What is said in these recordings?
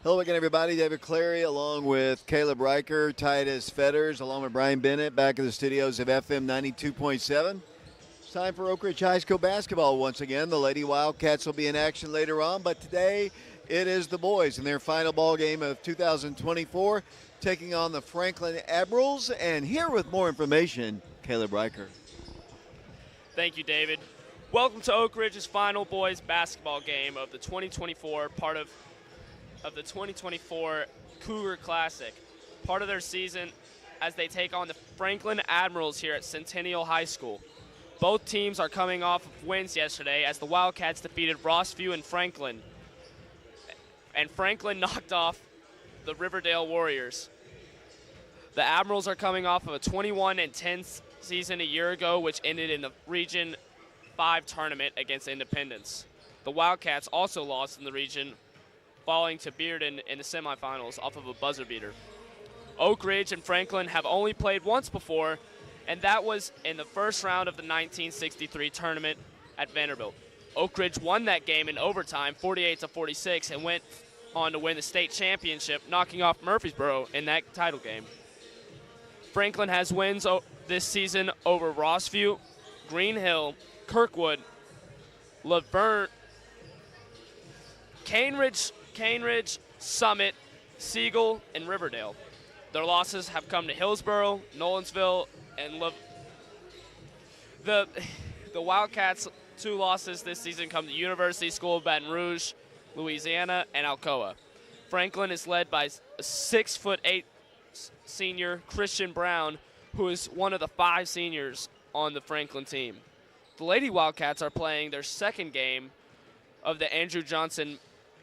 Hello again, everybody. David Clary along with Caleb Riker, Titus Fetters, along with Brian Bennett back in the studios of FM 92.7. It's time for Oak Ridge High School basketball once again. The Lady Wildcats will be in action later on, but today it is the boys in their final ball game of 2024 taking on the Franklin Admirals. And here with more information, Caleb Riker. Thank you, David. Welcome to Oak Ridge's final boys basketball game of the 2024, part of the 2024 Cougar Classic, part of their season as they take on the Franklin Admirals here at Centennial High School. Both teams are coming off of wins yesterday as the Wildcats defeated Rossview and Franklin. And Franklin knocked off the Riverdale Warriors. The Admirals are coming off of a 21-10 season a year ago, which ended in the Region 5 tournament against Independence. The Wildcats also lost in the region, falling to Bearden in the semifinals off of a buzzer beater. Oak Ridge and Franklin have only played once before, and that was in the first round of the 1963 tournament at Vanderbilt. Oak Ridge won that game in overtime, 48-46, and went on to win the state championship, knocking off Murfreesboro in that title game. Franklin has wins this season over Rossview, Green Hill, Kirkwood, Laverne, Caneridge, Summit, Siegel, and Riverdale. Their losses have come to Hillsboro, Nolensville, and the Wildcats' two losses this season come to University School of Baton Rouge, Louisiana, and Alcoa. Franklin is led by a 6'8" senior Christian Brown, who is one of the 5 seniors on the Franklin team. The Lady Wildcats are playing their second game of the Andrew Johnson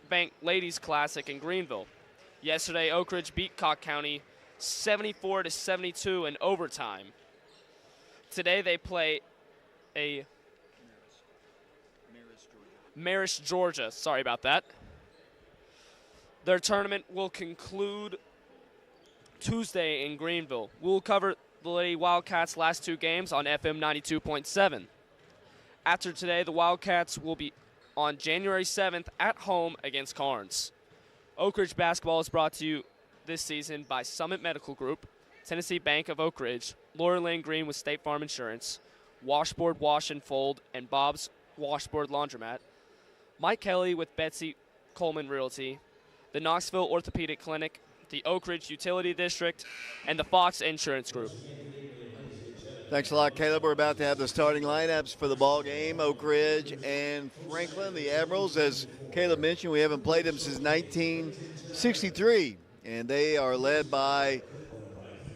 Bank Ladies Classic in Greenville. Yesterday, Oak Ridge beat Cocke County 74-72 in overtime. Today they play Marist, Georgia. Sorry about that. Their tournament will conclude Tuesday in Greenville. We'll cover the Lady Wildcats' last 2 games on FM 92.7. After today, the Wildcats will be on January 7th at home against Carnes. Oak Ridge basketball is brought to you this season by Summit Medical Group, Tennessee Bank of Oak Ridge, Lori Lane Green with State Farm Insurance, Washboard Wash and Fold, and Bob's Washboard Laundromat, Mike Kelly with Betsy Coleman Realty, the Knoxville Orthopedic Clinic, the Oak Ridge Utility District, and the Fox Insurance Group. Thanks a lot, Caleb. We're about to have the starting lineups for the ball game. Oak Ridge and Franklin, the Admirals. As Caleb mentioned, we haven't played them since 1963, and they are led by,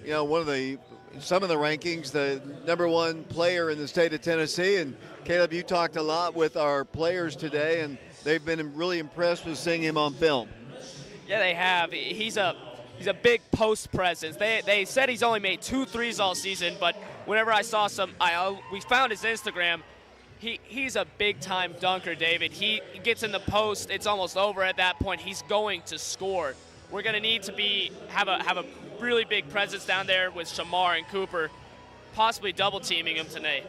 some of the rankings, the #1 player in the state of Tennessee. And Caleb, you talked a lot with our players today, and they've been really impressed with seeing him on film. Yeah, they have. He's a big post presence. They said he's only made 2 threes all season, but whenever I saw we found his Instagram. He's a big-time dunker, David. He gets in the post. It's almost over at that point. He's going to score. We're going to need to have a really big presence down there with Shamar and Cooper, possibly double-teaming him today.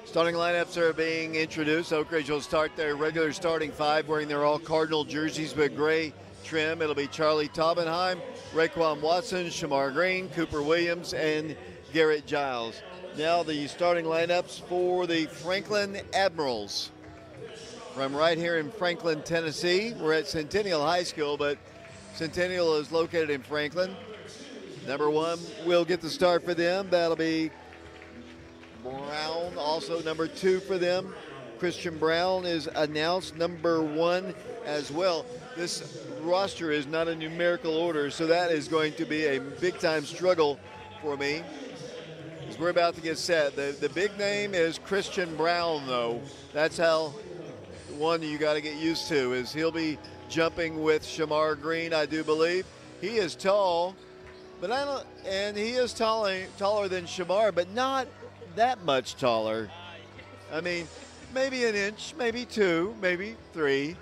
Starting lineups are being introduced. Oak Ridge will start their regular starting 5 wearing their all-Cardinal jerseys with gray trim. It'll be Charlie Taubenheim, Raekwon Watson, Shamar Green, Cooper Williams, and Garrett Giles. Now the starting lineups for the Franklin Admirals. From right here in Franklin, Tennessee. We're at Centennial High School, but Centennial is located in Franklin. #1 will get the start for them. That'll be Brown. Also #2 for them, Christian Brown, is announced #1 as well. This roster is not a numerical order, so that is going to be a big-time struggle for me as we're about to get set. The big name is Christian Brown, though. That's how one you got to get used to, is he'll be jumping with Shamar Green, I do believe. He is tall, and he is taller than Shamar, but not that much taller. I mean, maybe an inch, maybe 2, maybe 3.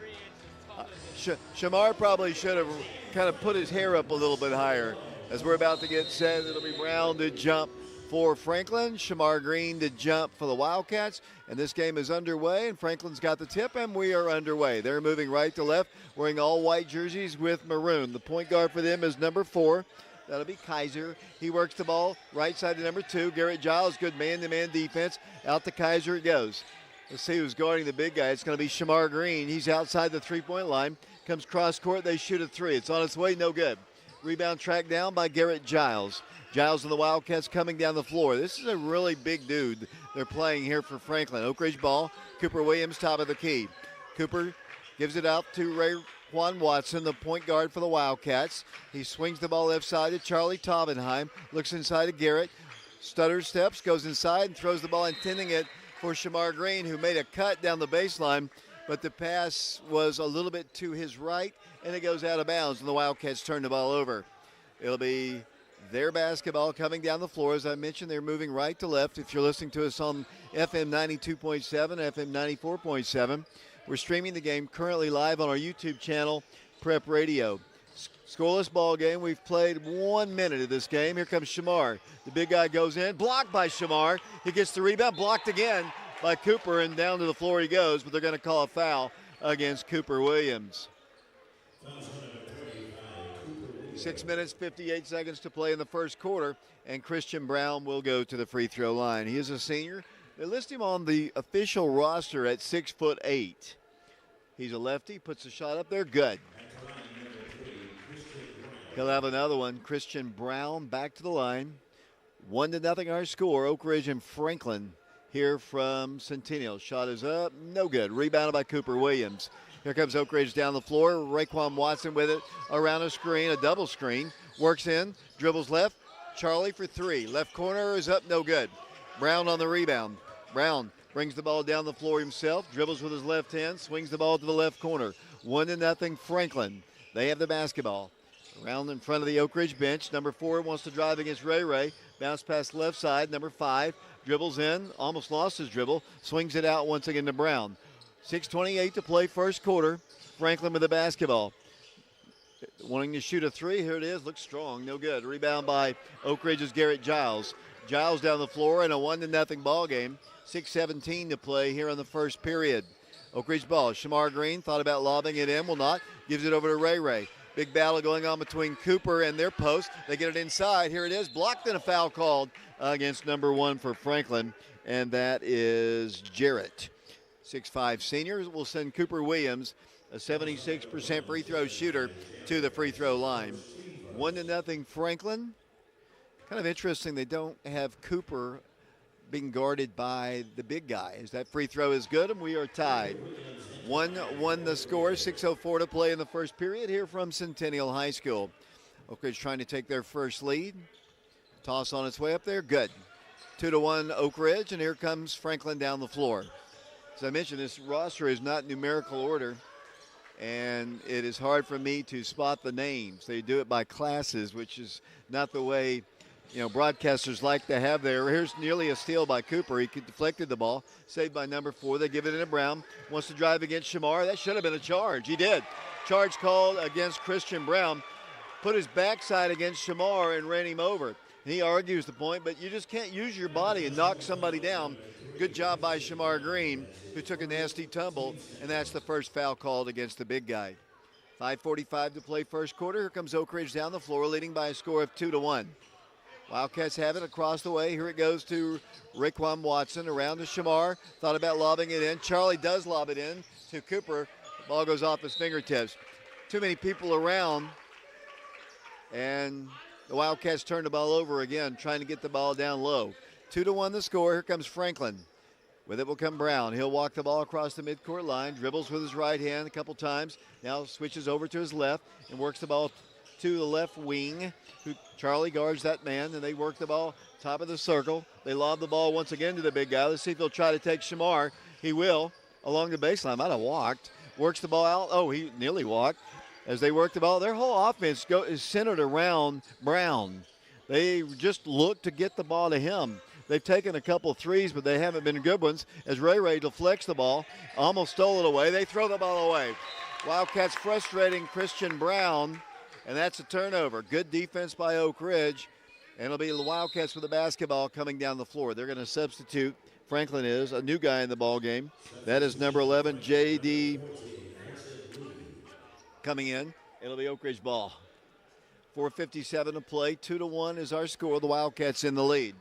Shamar probably should have kind of put his hair up a little bit higher. As we're about to get set, it'll be Brown to jump for Franklin. Shamar Green to jump for the Wildcats. And this game is underway, and Franklin's got the tip, and we are underway. They're moving right to left, wearing all white jerseys with maroon. The point guard for them is number 4. That'll be Kaiser. He works the ball right side to number 2. Garrett Giles, good man-to-man defense. Out to Kaiser it goes. Let's see who's guarding the big guy. It's going to be Shamar Green. He's outside the three-point line. Comes cross court. They shoot a 3. It's on its way. No good. Rebound tracked down by Garrett Giles. Giles and the Wildcats coming down the floor. This is a really big dude they're playing here for Franklin. Oak Ridge ball. Cooper Williams, top of the key. Cooper gives it out to Raekwon Watson, the point guard for the Wildcats. He swings the ball left side to Charlie Taubenheim. Looks inside to Garrett. Stutters steps, goes inside, and throws the ball, intending it for Shamar Green, who made a cut down the baseline, but the pass was a little bit to his right, and it goes out of bounds, and the Wildcats turn the ball over. It'll be their basketball coming down the floor. As I mentioned, they're moving right to left. If you're listening to us on FM 92.7, FM 94.7, we're streaming the game currently live on our YouTube channel, Prep Radio. Scoreless ball game. We've played 1 minute of this game. Here comes Shamar. The big guy goes in, blocked by Shamar. He gets the rebound, blocked again by Cooper, and down to the floor he goes, but they're going to call a foul against Cooper Williams. 6 minutes, 58 seconds to play in the first quarter, and Christian Brown will go to the free throw line. He is a senior. They list him on the official roster at 6'8". He's a lefty, puts a shot up there, good. He'll have another one. Christian Brown back to the line. 1-0 our score. Oak Ridge and Franklin here from Centennial. Shot is up, no good. Rebounded by Cooper Williams. Here comes Oak Ridge down the floor. Raekwon Watson with it around a screen, a double screen. Works in, dribbles left. Charlie for 3. Left corner is up, no good. Brown on the rebound. Brown brings the ball down the floor himself. Dribbles with his left hand, swings the ball to the left corner. 1-0 Franklin. They have the basketball. Around in front of the Oak Ridge bench. Number 4 wants to drive against Ray. Bounce pass left side. Number 5 dribbles in. Almost lost his dribble. Swings it out once again to Brown. 6:28 to play first quarter. Franklin with the basketball. Wanting to shoot a 3. Here it is. Looks strong. No good. Rebound by Oak Ridge's Garrett Giles. Giles down the floor in a 1-0 ball game. 6:17 to play here in the first period. Oak Ridge ball. Shamar Green thought about lobbing it in. Will not. Gives it over to Ray. Big battle going on between Cooper and their post. They get it inside. Here it is. Blocked and a foul called against number 1 for Franklin, and that is Jarrett. 6'5" senior will send Cooper Williams, a 76% free throw shooter, to the free throw line. 1-0 Franklin. Kind of interesting they don't have Cooper being guarded by the big guy. As that free throw is good, and we are tied. 1-1 the score. 6:04 to play in the first period here from Centennial High School. Oak Ridge trying to take their first lead. Toss on its way up there. Good. 2-1 Oak Ridge, and here comes Franklin down the floor. As I mentioned, this roster is not numerical order, and it is hard for me to spot the names. They do it by classes, which is not the way broadcasters like to have there. Here's nearly a steal by Cooper. He deflected the ball. Saved by number 4. They give it into Brown. Wants to drive against Shamar. That should have been a charge. He did. Charge called against Christian Brown. Put his backside against Shamar and ran him over. He argues the point, but you just can't use your body and knock somebody down. Good job by Shamar Green, who took a nasty tumble, and that's the first foul called against the big guy. 5:45 to play first quarter. Here comes Oak Ridge down the floor, leading by a score of 2-1. Wildcats have it across the way. Here it goes to Raekwon Watson around to Shamar. Thought about lobbing it in. Charlie does lob it in to Cooper. The ball goes off his fingertips. Too many people around, and the Wildcats turn the ball over again, trying to get the ball down low. 2-1 the score. Here comes Franklin. With it will come Brown. He'll walk the ball across the midcourt line, dribbles with his right hand a couple times. Now switches over to his left and works the ball to the left wing. Charlie guards that man, and they work the ball top of the circle. They lob the ball once again to the big guy. Let's see if he'll try to take Shamar. He will, along the baseline. Might have walked. Works the ball out. Oh, he nearly walked. As they work the ball, their whole offense is centered around Brown. They just look to get the ball to him. They've taken a couple threes, but they haven't been good ones. As Ray deflects the ball, almost stole it away. They throw the ball away. Wildcats frustrating Christian Brown, and that's a turnover. Good defense by Oak Ridge. And it'll be the Wildcats with the basketball coming down the floor. They're going to substitute. Franklin is a new guy in the ball game. That is number 11, J.D. coming in. It'll be Oak Ridge ball. 4:57 to play. 2-1 is our score. The Wildcats in the lead.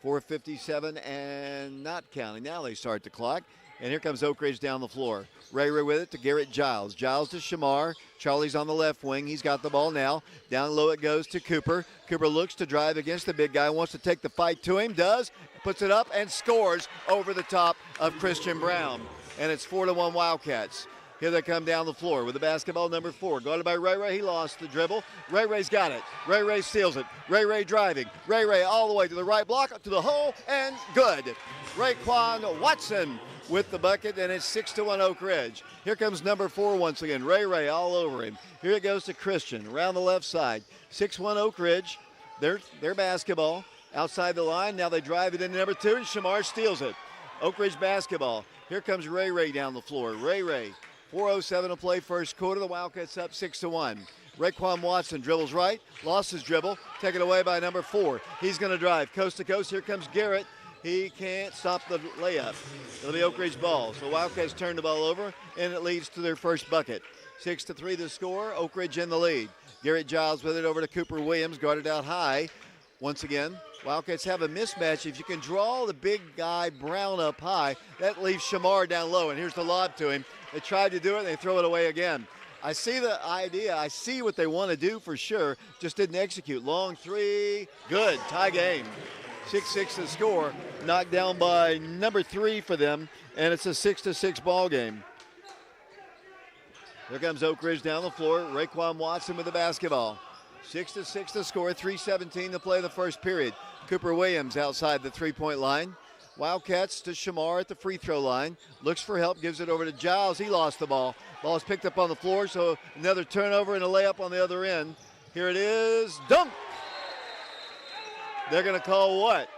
4:57 and not counting. Now they start the clock. And here comes Oak Ridge down the floor. Ray with it to Garrett Giles. Giles to Shamar. Charlie's on the left wing. He's got the ball now. Down low it goes to Cooper. Cooper looks to drive against the big guy. Wants to take the fight to him. Does. Puts it up and scores over the top of Christian Brown. And it's 4-1 Wildcats. Here they come down the floor with the basketball, number 4. Guarded by Ray. He lost the dribble. Ray's got it. Ray steals it. Ray driving. Ray all the way to the right block, to the hole, and good. Raekwon Watson with the bucket, and it's 6-1 Oak Ridge. Here comes number 4 once again. Ray all over him. Here it goes to Christian around the left side. 6-1 Oak Ridge. Their basketball outside the line. Now they drive it into number 2, and Shamar steals it. Oak Ridge basketball. Here comes Ray down the floor. Ray. 4:07 to play first quarter. The Wildcats up 6-1. Raekwon Watson dribbles right, lost his dribble, taken away by number 4. He's going to drive coast to coast. Here comes Garrett. He can't stop the layup. It'll be Oak Ridge ball. So Wildcats turn the ball over, and it leads to their first bucket. 6-3 the score. Oak Ridge in the lead. Garrett Giles with it over to Cooper Williams, guarded out high. Once again, Wildcats have a mismatch. If you can draw the big guy Brown up high, that leaves Shamar down low, and here's the lob to him. They tried to do it, and they throw it away again. I see the idea. I see what they want to do for sure. Just didn't execute. Long 3. Good. Tie game. 6-6 the score. Knocked down by number 3 for them, and it's a 6-6 ball game. Here comes Oak Ridge down the floor. Raekwon Watson with the basketball. 6-6 the score. 3:17 to play the first period. Cooper Williams outside the three-point line. Wildcats to Shamar at the free throw line. Looks for help, gives it over to Giles. He lost the ball. Ball is picked up on the floor, so another turnover and a layup on the other end. Here it is. Dunk! They're going to call what?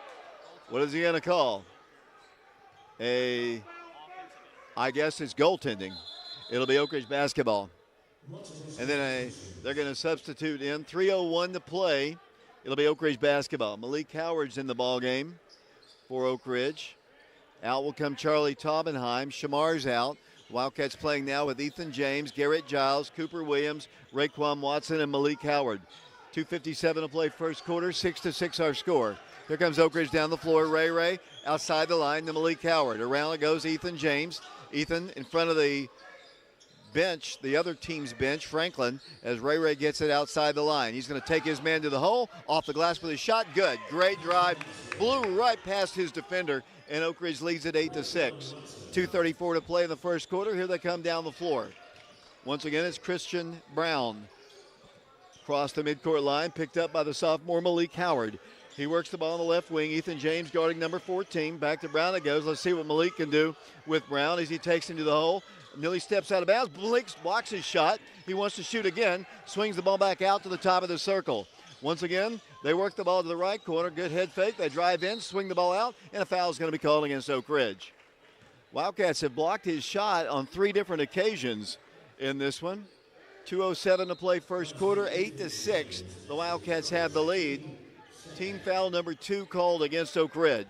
What is he going to call? I guess it's goaltending. It'll be Oak Ridge basketball. And then they're going to substitute in. 3:01 to play. It'll be Oak Ridge basketball. Malik Howard's in the ball game for Oak Ridge. Out will come Charlie Taubenheim. Shamar's out. Wildcats playing now with Ethan James, Garrett Giles, Cooper Williams, Raekwon Watson, and Malik Howard. 2:57 to play first quarter. 6-6 our score. Here comes Oak Ridge down the floor. Ray outside the line to Malik Howard. Around it goes Ethan James. Ethan in front of the bench, the other team's bench, Franklin, as Ray gets it outside the line. He's going to take his man to the hole, off the glass with his shot. Good. Great drive. Blew right past his defender, and Oak Ridge leads it 8-6. 2:34 to play in the first quarter. Here they come down the floor. Once again, it's Christian Brown. Across the midcourt line, picked up by the sophomore Malik Howard. He works the ball on the left wing. Ethan James guarding number 14. Back to Brown it goes. Let's see what Malik can do with Brown as he takes him to the hole. Nearly steps out of bounds. Malik blocks his shot. He wants to shoot again. Swings the ball back out to the top of the circle. Once again, they work the ball to the right corner. Good head fake. They drive in, swing the ball out, and a foul is going to be called against Oak Ridge. Wildcats have blocked his shot on 3 different occasions in this one. 2:07 to play first quarter. 8-6. The Wildcats have the lead. Team foul number 2 called against Oak Ridge.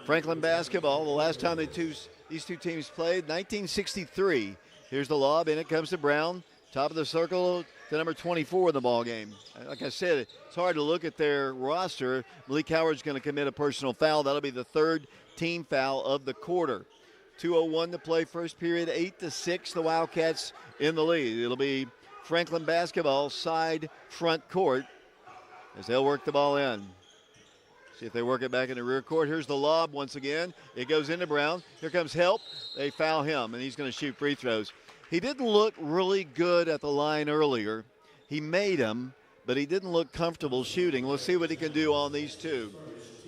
Franklin basketball, the last time these two teams played, 1963. Here's the lob, and it comes to Brown. Top of the circle to number 24 in the ball game. Like I said, it's hard to look at their roster. Malik Howard's going to commit a personal foul. That'll be the 3rd team foul of the quarter. 2:01 to play first period, 8-6. The Wildcats in the lead. It'll be Franklin basketball, side front court, as they'll work the ball in. See if they work it back in the rear court. Here's the lob once again. It goes into Brown. Here comes help. They foul him, and he's going to shoot free throws. He didn't look really good at the line earlier. He made them, but he didn't look comfortable shooting. Let's see what he can do on these two.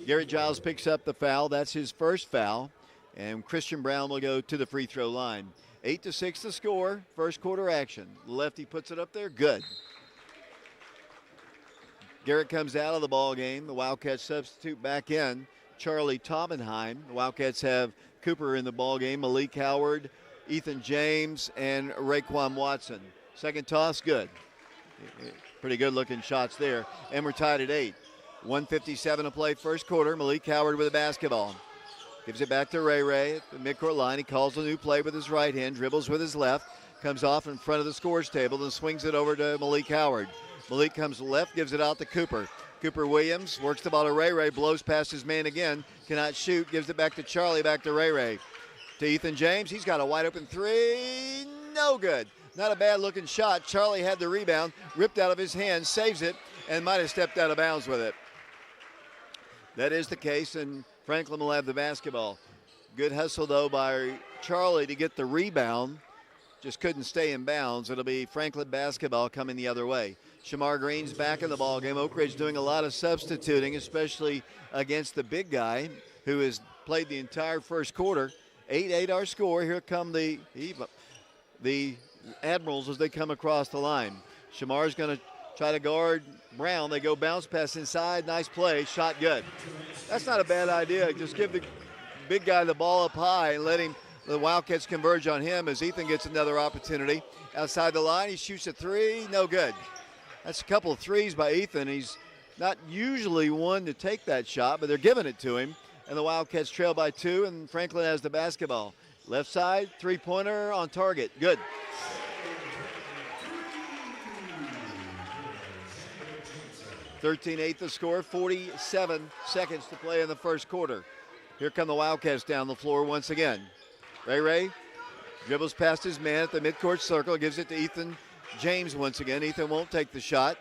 Garrett Giles picks up the foul. That's his first foul. And Christian Brown will go to the free throw line. 8-6 the score. First quarter action. Lefty puts it up there. Good. Garrett comes out of the ball game. The Wildcats substitute back in Charlie Taubenheim. The Wildcats have Cooper in the ball game, Malik Howard, Ethan James, and Raekwon Watson. Second toss, good. Pretty good looking shots there. And we're tied at 8. 1:57 to play first quarter. Malik Howard with the basketball. Gives it back to Ray at the midcourt line. He calls a new play with his right hand, dribbles with his left, comes off in front of the scores table, then swings it over to Malik Howard. Malik comes left, gives it out to Cooper. Cooper Williams works the ball to Ray, blows past his man again, cannot shoot, gives it back to Charlie, back to Ray. To Ethan James, he's got a wide open three, no good. Not a bad looking shot. Charlie had the rebound, ripped out of his hand, saves it, and might have stepped out of bounds with it. That is the case, and Franklin will have the basketball. Good hustle, though, by Charlie to get the rebound. Just couldn't stay in bounds. It'll be Franklin basketball coming the other way. Shamar Green's back in the ball game. Oak Ridge doing a lot of substituting, especially against the big guy who has played the entire first quarter. 8-8 our score. Here come the Admirals as they come across the line. Shamar's going to try to guard Brown. They go bounce pass inside. Nice play. Shot good. That's not a bad idea. Just give the big guy the ball up high and let the Wildcats converge on him as Ethan gets another opportunity. Outside the line, he shoots a three. No good. That's a couple of threes by Ethan. He's not usually one to take that shot, but they're giving it to him. And the Wildcats trail by 2, and Franklin has the basketball. Left side, three-pointer on target. Good. (13-8) the score, 47 seconds to play in the first quarter. Here come the Wildcats down the floor once again. Ray dribbles past his man at the midcourt circle, gives it to Ethan James once again. Ethan won't take the shot.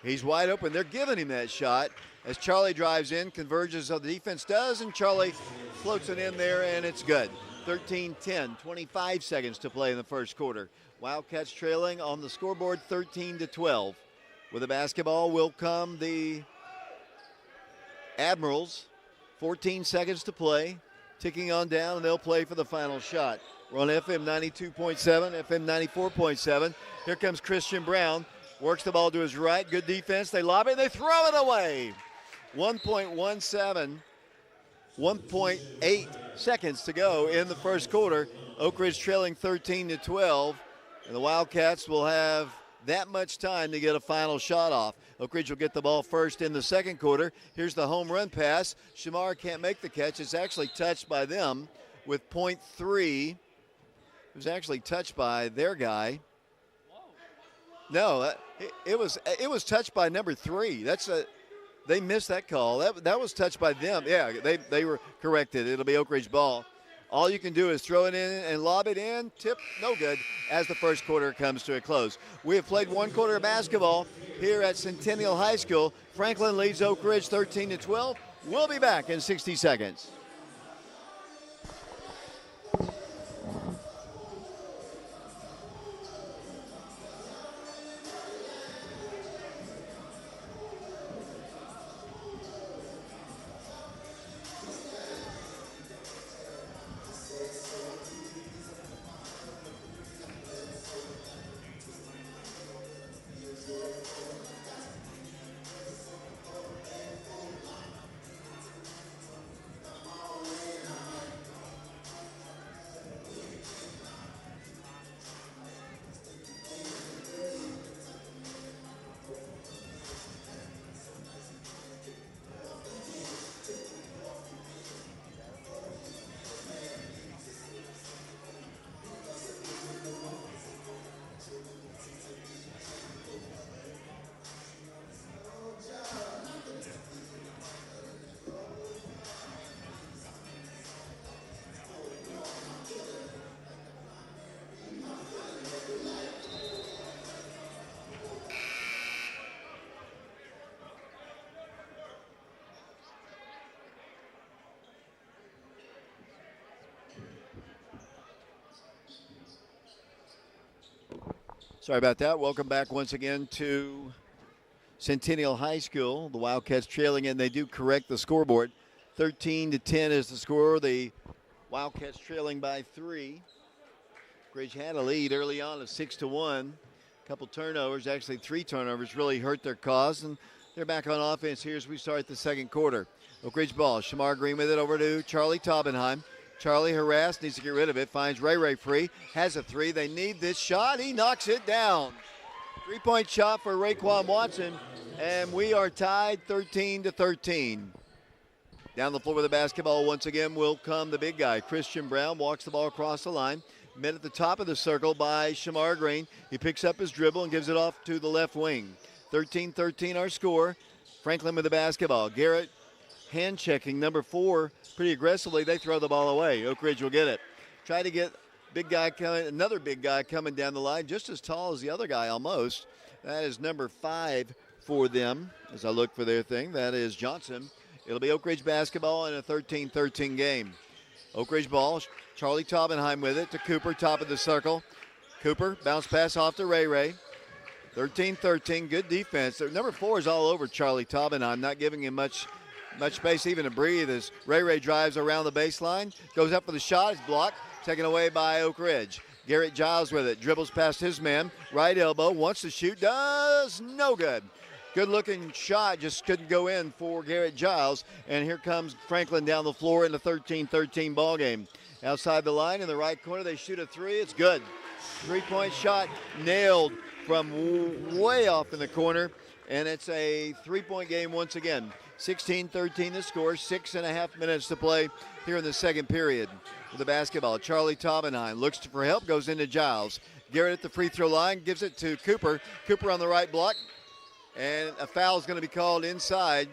He's wide open. They're giving him that shot as Charlie drives in, converges of the defense does, and Charlie floats it in there, and it's good. 13-10, 25 seconds to play in the first quarter. Wildcats trailing on the scoreboard 13-12. With the basketball will come the Admirals. 14 seconds to play. Ticking on down, and they'll play for the final shot. We're on FM 92.7, FM 94.7. Here comes Christian Brown. Works the ball to his right. Good defense. They lob it, and they throw it away. 1.8 seconds to go in the first quarter. Oak Ridge trailing 13-12, and the Wildcats will have that much time to get a final shot off. Oak Ridge will get the ball first in the second quarter. Here's the home run pass. Shamar can't make the catch. It's actually touched by them with .3. It was actually touched by their guy. No, it was touched by number 3. They missed that call. That was touched by them. Yeah, they were corrected. It'll be Oak Ridge ball. All you can do is throw it in and lob it in. Tip, no good, as the first quarter comes to a close. We have played one quarter of basketball here at Centennial High School. Franklin leads Oak Ridge 13-12. We'll be back in 60 seconds. Sorry about that. Welcome back once again to Centennial High School. The Wildcats trailing, and they do correct the scoreboard. 13-10 is the score. The Wildcats trailing by 3. Ridge had a lead early on of 6-1. A couple turnovers, actually 3 turnovers, really hurt their cause, and they're back on offense here as we start the second quarter. Oak Ridge ball. Shamar Green with it over to Charlie Taubenheim. Charlie harassed, needs to get rid of it, finds Ray free, has a 3. They need this shot. He knocks it down. Three-point shot for Raekwon Watson, and we are tied 13-13. Down the floor with the basketball once again will come the big guy. Christian Brown walks the ball across the line. Met at the top of the circle by Shamar Green. He picks up his dribble and gives it off to the left wing. 13-13 our score. Franklin with the basketball. Garrett hand checking number 4 pretty aggressively. They throw the ball away. Oak Ridge will get it. Try to get big guy coming, another big guy coming down the line, just as tall as the other guy almost. That is number 5 for them. As I look for their thing, that is Johnson. It'll be Oak Ridge basketball in a 13-13 game. Oak Ridge ball, Charlie Taubenheim with it to Cooper, top of the circle. Cooper, bounce pass off to Ray. 13-13, good defense. Number 4 is all over Charlie Taubenheim, not giving him much space even to breathe as Ray drives around the baseline, goes up for the shot, it's blocked, taken away by Oak Ridge. Garrett Giles with it, dribbles past his man, right elbow, wants to shoot, does no good. Good looking shot, just couldn't go in for Garrett Giles. And here comes Franklin down the floor in the 13-13 ball game. Outside the line in the right corner, they shoot a 3, it's good. 3-point shot nailed from way off in the corner. And it's a 3-point game once again. 16-13 the score, 6.5 minutes to play here in the second period. With the basketball, Charlie Taubenheim looks for help, goes into Giles. Garrett at the free throw line, gives it to Cooper. Cooper on the right block. And a foul is going to be called inside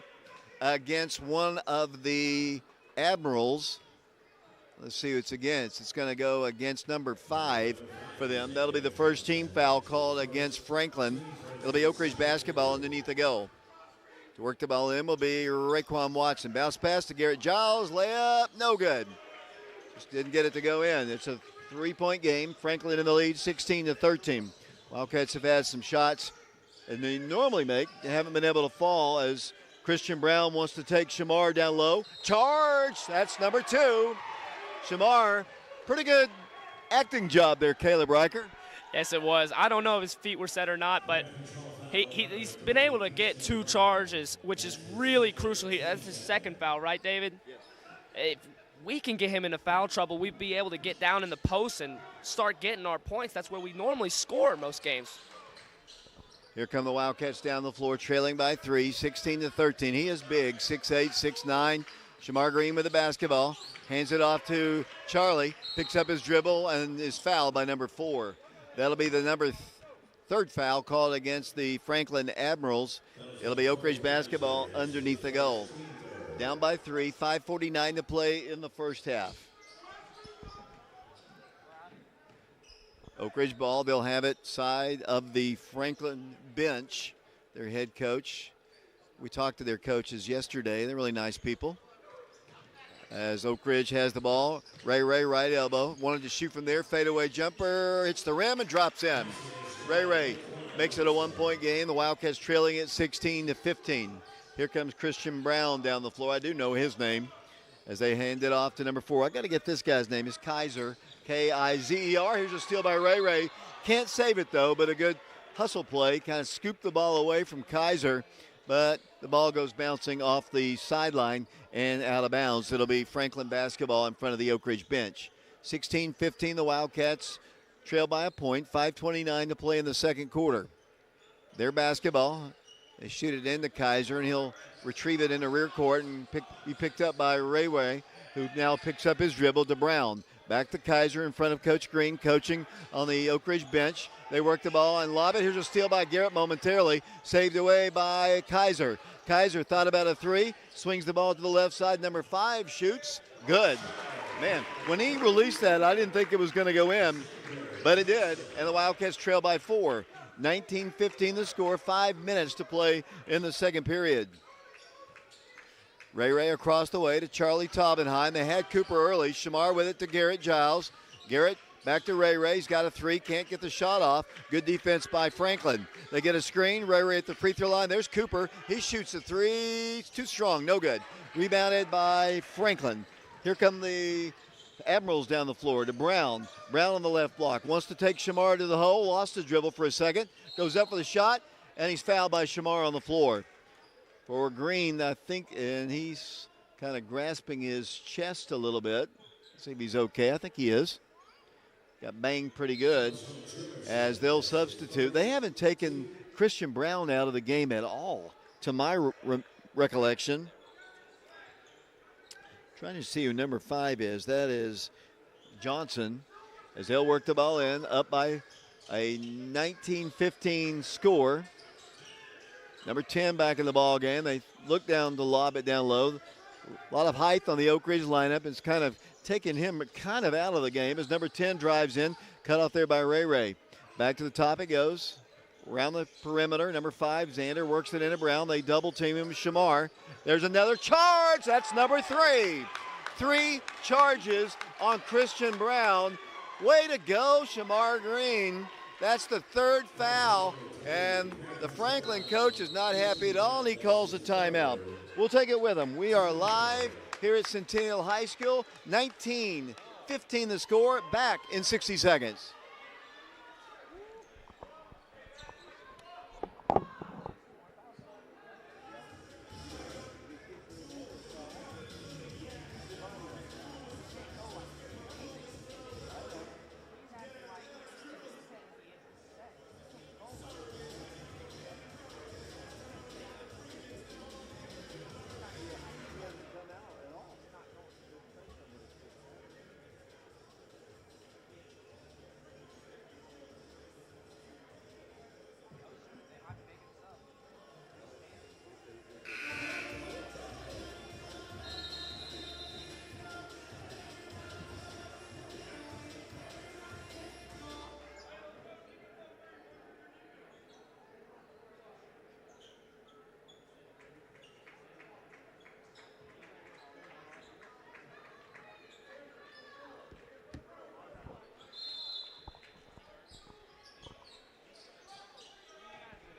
against one of the Admirals. Let's see who it's against. It's going to go against number 5 for them. That'll be the first team foul called against Franklin. It'll be Oak Ridge basketball underneath the goal. To work the ball in will be Raekwon Watson. Bounce pass to Garrett Giles. Layup, no good. Just didn't get it to go in. It's a 3-point game. Franklin in the lead, 16-13. Wildcats have had some shots and they normally make. They haven't been able to fall as Christian Brown wants to take Shamar down low. Charge! That's number 2. Shamar, pretty good acting job there, Caleb Riker. Yes, it was. I don't know if his feet were set or not, but he's been able to get 2 charges, which is really crucial. That's his second foul, right, David? Yes. If we can get him into foul trouble, we'd be able to get down in the post and start getting our points. That's where we normally score in most games. Here come the Wildcats down the floor, trailing by 3, 16-13. He is big, 6'8", 6'9". Shamar Green with the basketball. Hands it off to Charlie. Picks up his dribble and is fouled by number 4. That'll be the third foul called against the Franklin Admirals. It'll be Oak Ridge basketball underneath the goal. Down by 3, 5:49 to play in the first half. Oak Ridge ball, they'll have it side of the Franklin bench. Their head coach. We talked to their coaches yesterday. They're really nice people. As Oak Ridge has the ball, Ray right elbow. Wanted to shoot from there, fadeaway jumper. Hits the rim and drops in. Ray makes it a 1-point game. The Wildcats trailing it 16-15. Here comes Christian Brown down the floor. I do know his name. As they hand it off to number 4. I got to get this guy's name. It's Kaiser. K-I-Z-E-R. Here's a steal by Ray. Can't save it, though, but a good hustle play. Kind of scooped the ball away from Kaiser, but the ball goes bouncing off the sideline and out of bounds. It'll be Franklin basketball in front of the Oak Ridge bench. 16-15, the Wildcats trail by a point. 5:29 to play in the second quarter. Their basketball. They shoot it into Kaiser, and he'll retrieve it in the rear court and be picked up by Ray, who now picks up his dribble to Brown. Back to Kaiser in front of Coach Green, coaching on the Oak Ridge bench. They work the ball and lob it. Here's a steal by Garrett momentarily. Saved away by Kaiser. Kaiser thought about a 3, swings the ball to the left side. Number 5 shoots. Good. Man, when he released that, I didn't think it was going to go in, but it did, and the Wildcats trail by 4. 19-15 the score, 5 minutes to play in the second period. Ray across the way to Charlie Taubenheim. They had Cooper early. Shamar with it to Garrett Giles. Garrett back to Ray. He's got a 3, can't get the shot off. Good defense by Franklin. They get a screen. Ray at the free throw line. There's Cooper. He shoots a 3. It's too strong, no good. Rebounded by Franklin. Here come the Admirals down the floor to Brown. Brown on the left block. Wants to take Shamar to the hole. Lost his dribble for a second. Goes up for the shot, and he's fouled by Shamar on the floor. For Green, I think, and he's kind of grasping his chest a little bit. See if he's okay. I think he is. got banged pretty good as they'll substitute. They haven't taken Christian Brown out of the game at all, to my recollection. Trying to see who number 5 is. That is Johnson, as they'll work the ball in, up by a 19-15 score. Number 10 back in the ball game. They look down to lob it down low. A lot of height on the Oak Ridge lineup. It's kind of taken him kind of out of the game as number 10 drives in. Cut off there by Ray. Back to the top it goes. Around the perimeter, number 5, Xander works it into Brown. They double team him with Shamar. There's another charge. That's number 3. 3 charges on Christian Brown. Way to go, Shamar Green. That's the 3rd foul, and the Franklin coach is not happy at all, and he calls a timeout. We'll take it with him. We are live here at Centennial High School. 19-15 the score. Back in 60 seconds.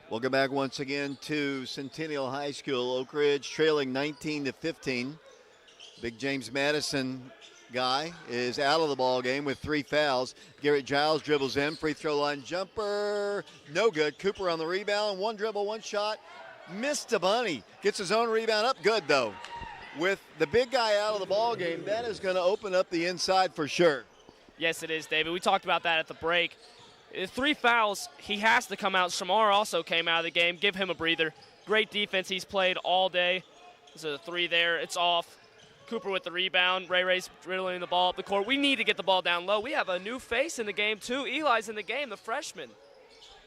Welcome back once again to Centennial High School. Oak Ridge trailing 19-15. Big James Madison guy is out of the ball game with 3 fouls. Garrett Giles dribbles in, free throw line jumper, no good. Cooper on the rebound, 1 dribble, 1 shot, missed a bunny. Gets his own rebound up, good though. With the big guy out of the ball game, that is going to open up the inside for sure. Yes, it is, David. We talked about that at the break. 3 fouls, he has to come out. Shamar also came out of the game. Give him a breather. Great defense. He's played all day. There's a 3 there. It's off. Cooper with the rebound. Ray's dribbling the ball up the court. We need to get the ball down low. We have a new face in the game, too. Eli's in the game, the freshman.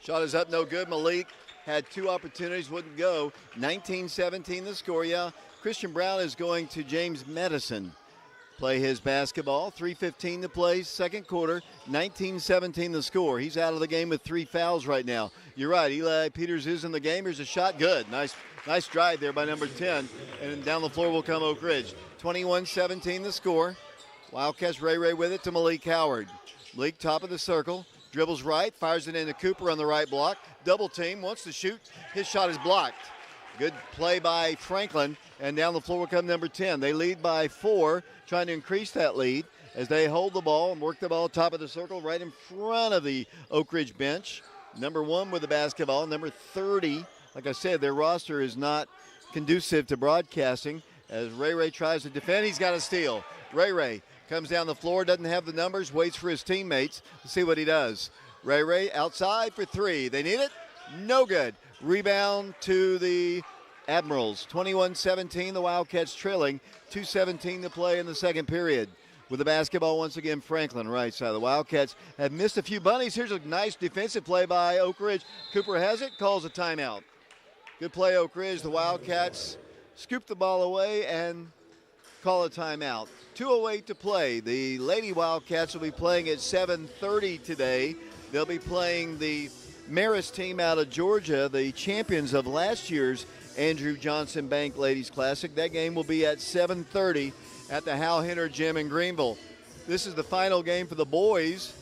Shot is up, no good. Malik had 2 opportunities, wouldn't go. 19-17 the score, yeah. Christian Brown is going to James Madison. Play his basketball. 3:15 to play, second quarter. 19-17 the score. He's out of the game with 3 fouls right now. You're right, Eli Peters is in the game. Here's a shot, good. Nice drive there by number 10. And down the floor will come Oak Ridge. 21-17 the score. Wildcats Ray with it to Malik Howard. Malik top of the circle. Dribbles right, fires it into Cooper on the right block. Double team, wants to shoot. His shot is blocked. Good play by Franklin, and down the floor will come number 10. They lead by 4, trying to increase that lead as they hold the ball and work the ball top of the circle right in front of the Oak Ridge bench. Number 1 with the basketball, number 30. Like I said, their roster is not conducive to broadcasting. As Ray tries to defend, he's got a steal. Ray comes down the floor, doesn't have the numbers, waits for his teammates to see what he does. Ray outside for 3. They need it? No good. Rebound to the Admirals. 21-17, the Wildcats trailing. 2:17 to play in the second period. With the basketball once again, Franklin, right side. The Wildcats have missed a few bunnies. Here's a nice defensive play by Oak Ridge. Cooper has it, calls a timeout. Good play, Oak Ridge. The Wildcats scoop the ball away and call a timeout. 2:08 to play. The Lady Wildcats will be playing at 7:30 today. They'll be playing the Marist team out of Georgia, the champions of last year's Andrew Johnson Bank Ladies Classic. That game will be at 7:30 at the Hal Henner Gym in Greenville. This is the final game for the boys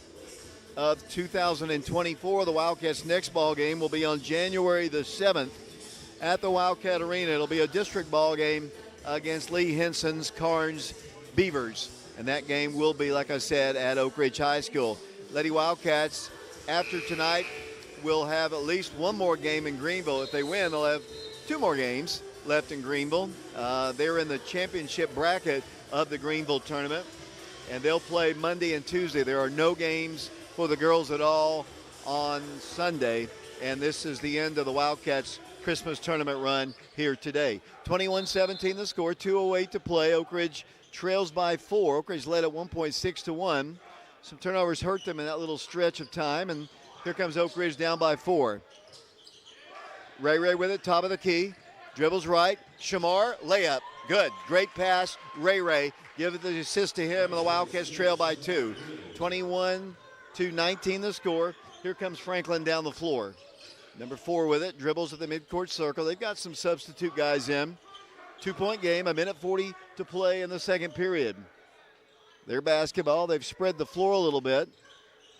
of 2024. The Wildcats' next ball game will be on January the 7th at the Wildcat Arena. It'll be a district ball game against Lee Henson's Carnes Beavers. And that game will be, like I said, at Oak Ridge High School. Lady Wildcats, after tonight, will have at least 1 more game in Greenville. If they win, they'll have 2 more games left in Greenville. They're in the championship bracket of the Greenville tournament. and they'll play Monday and Tuesday. There are no games for the girls at all on Sunday, and this is the end of the Wildcats Christmas tournament run here today. 21-17 the score, 2:08 to play. Oak Ridge trails by 4. Oak Ridge led at 1.6-1. Some turnovers hurt them in that little stretch of time, and here comes Oak Ridge down by 4. Ray with it, top of the key. Dribbles right. Shamar, layup. Good. Great pass. Ray. Give the assist to him, and the Wildcats trail by 2. 21-19 the score. Here comes Franklin down the floor. Number 4 with it. Dribbles at the midcourt circle. They've got some substitute guys in. 2-point game. 1:40 to play in the second period. Their basketball. They've spread the floor a little bit.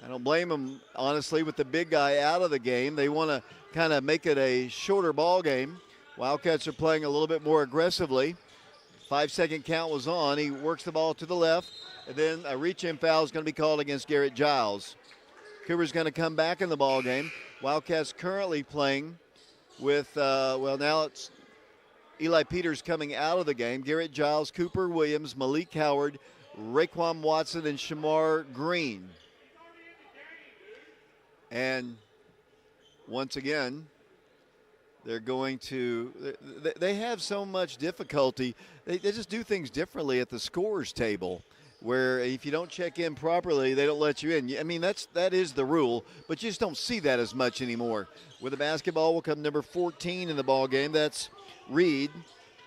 I don't blame them, honestly, with the big guy out of the game. They want to kind of make it a shorter ball game. Wildcats are playing a little bit more aggressively. 5-second count was on. He works the ball to the left, and then a reach-in foul is going to be called against Garrett Giles. Cooper's going to come back in the ball game. Wildcats currently playing with, now it's Eli Peters coming out of the game. Garrett Giles, Cooper Williams, Malik Howard, Raekwon Watson, and Shamar Green. And once again, they're going to, they have so much difficulty. They just do things differently at the scorers table, where if you don't check in properly, they don't let you in. I mean, that is the rule, but you just don't see that as much anymore. With the basketball will come number 14 in the ball game. That's Reed,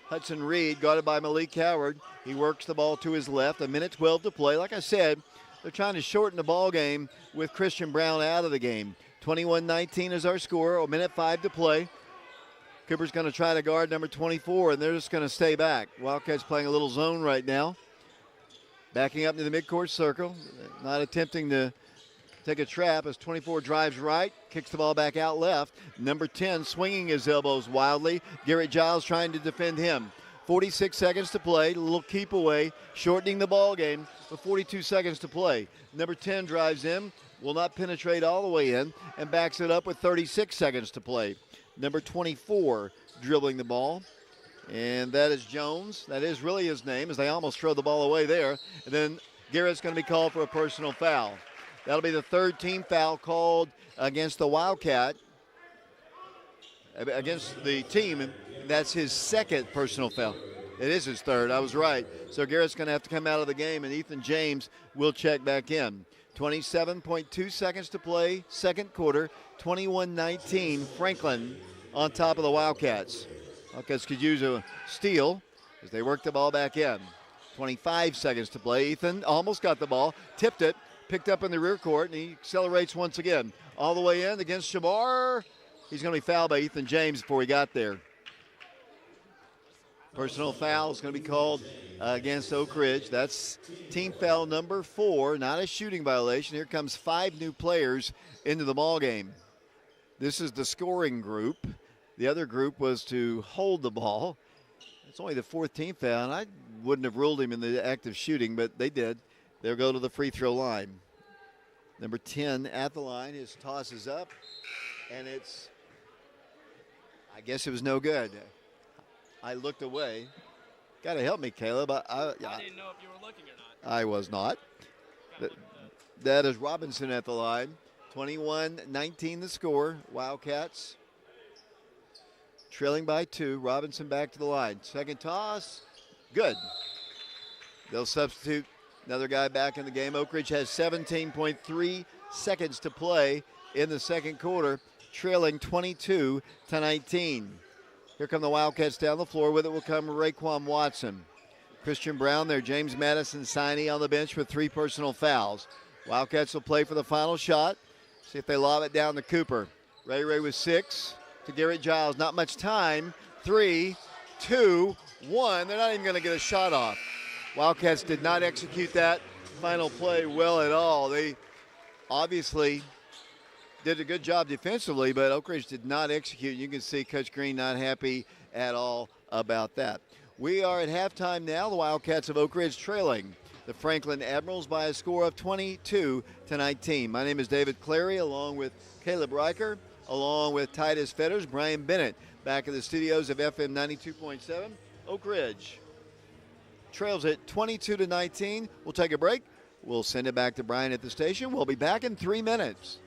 Hudson Reed, guarded by Malik Howard. He works the ball to his left. 1:12 to play. Like I said, they're trying to shorten the ball game with Christian Brown out of the game. 21-19 is our score. 1:05 to play. Cooper's going to try to guard number 24, and they're just going to stay back. Wildcats playing a little zone right now. Backing up to the midcourt circle. Not attempting to take a trap as 24 drives right, kicks the ball back out left. Number 10 swinging his elbows wildly. Garrett Giles trying to defend him. 46 seconds to play, a little keep away, shortening the ball game with 42 seconds to play. Number 10 drives in, will not penetrate all the way in, and backs it up with 36 seconds to play. Number 24 dribbling the ball, and that is Jones. That is really his name, as they almost throw the ball away there. And then Garrett's going to be called for a personal foul. That'll be the third team foul called against the Wildcat, against the team, and that's his second personal foul. It is his third, I was right. So Garrett's going to have to come out of the game, and Ethan James will check back in. 27.2 seconds to play, second quarter, 21-19, Franklin on top of the Wildcats. Wildcats could use a steal as they work the ball back in. 25 seconds to play. Ethan almost got the ball, tipped it, picked up in the rear court, and he accelerates once again. All the way in against Shamar. He's going to be fouled by Ethan James before he got there. Personal foul is going to be called against Oak Ridge. That's team foul number 4, not a shooting violation. Here comes 5 new players into the ball game. This is the scoring group. The other group was to hold the ball. It's only the 4th team foul, and I wouldn't have ruled him in the act of shooting, but they did. They'll go to the free throw line. Number 10 at the line. His toss is up, and I guess it was no good. I looked away. Got to help me, Caleb. I didn't know if you were looking or not. I was not. That is Robinson at the line. 21-19 the score. Wildcats trailing by 2. Robinson back to the line. Second toss. Good. They'll substitute another guy back in the game. Oak Ridge has 17.3 seconds to play in the second quarter, trailing 22-19. Here come the Wildcats down the floor. With it will come Raekwon Watson. Christian Brown there. James Madison Siney on the bench with 3 personal fouls. Wildcats will play for the final shot. See if they lob it down to Cooper. Ray with 6 to Garrett Giles. Not much time. 3, 2, 1. They're not even going to get a shot off. Wildcats did not execute that final play well at all. They obviously did a good job defensively, but Oak Ridge did not execute. You can see Coach Green not happy at all about that. We are at halftime now. The Wildcats of Oak Ridge trailing the Franklin Admirals by a score of 22-19. My name is David Clary, along with Caleb Riker, along with Titus Fetters, Brian Bennett, back in the studios of FM 92.7, Oak Ridge. trails it 22-19. We'll take a break. We'll send it back to Brian at the station. We'll be back in 3 minutes.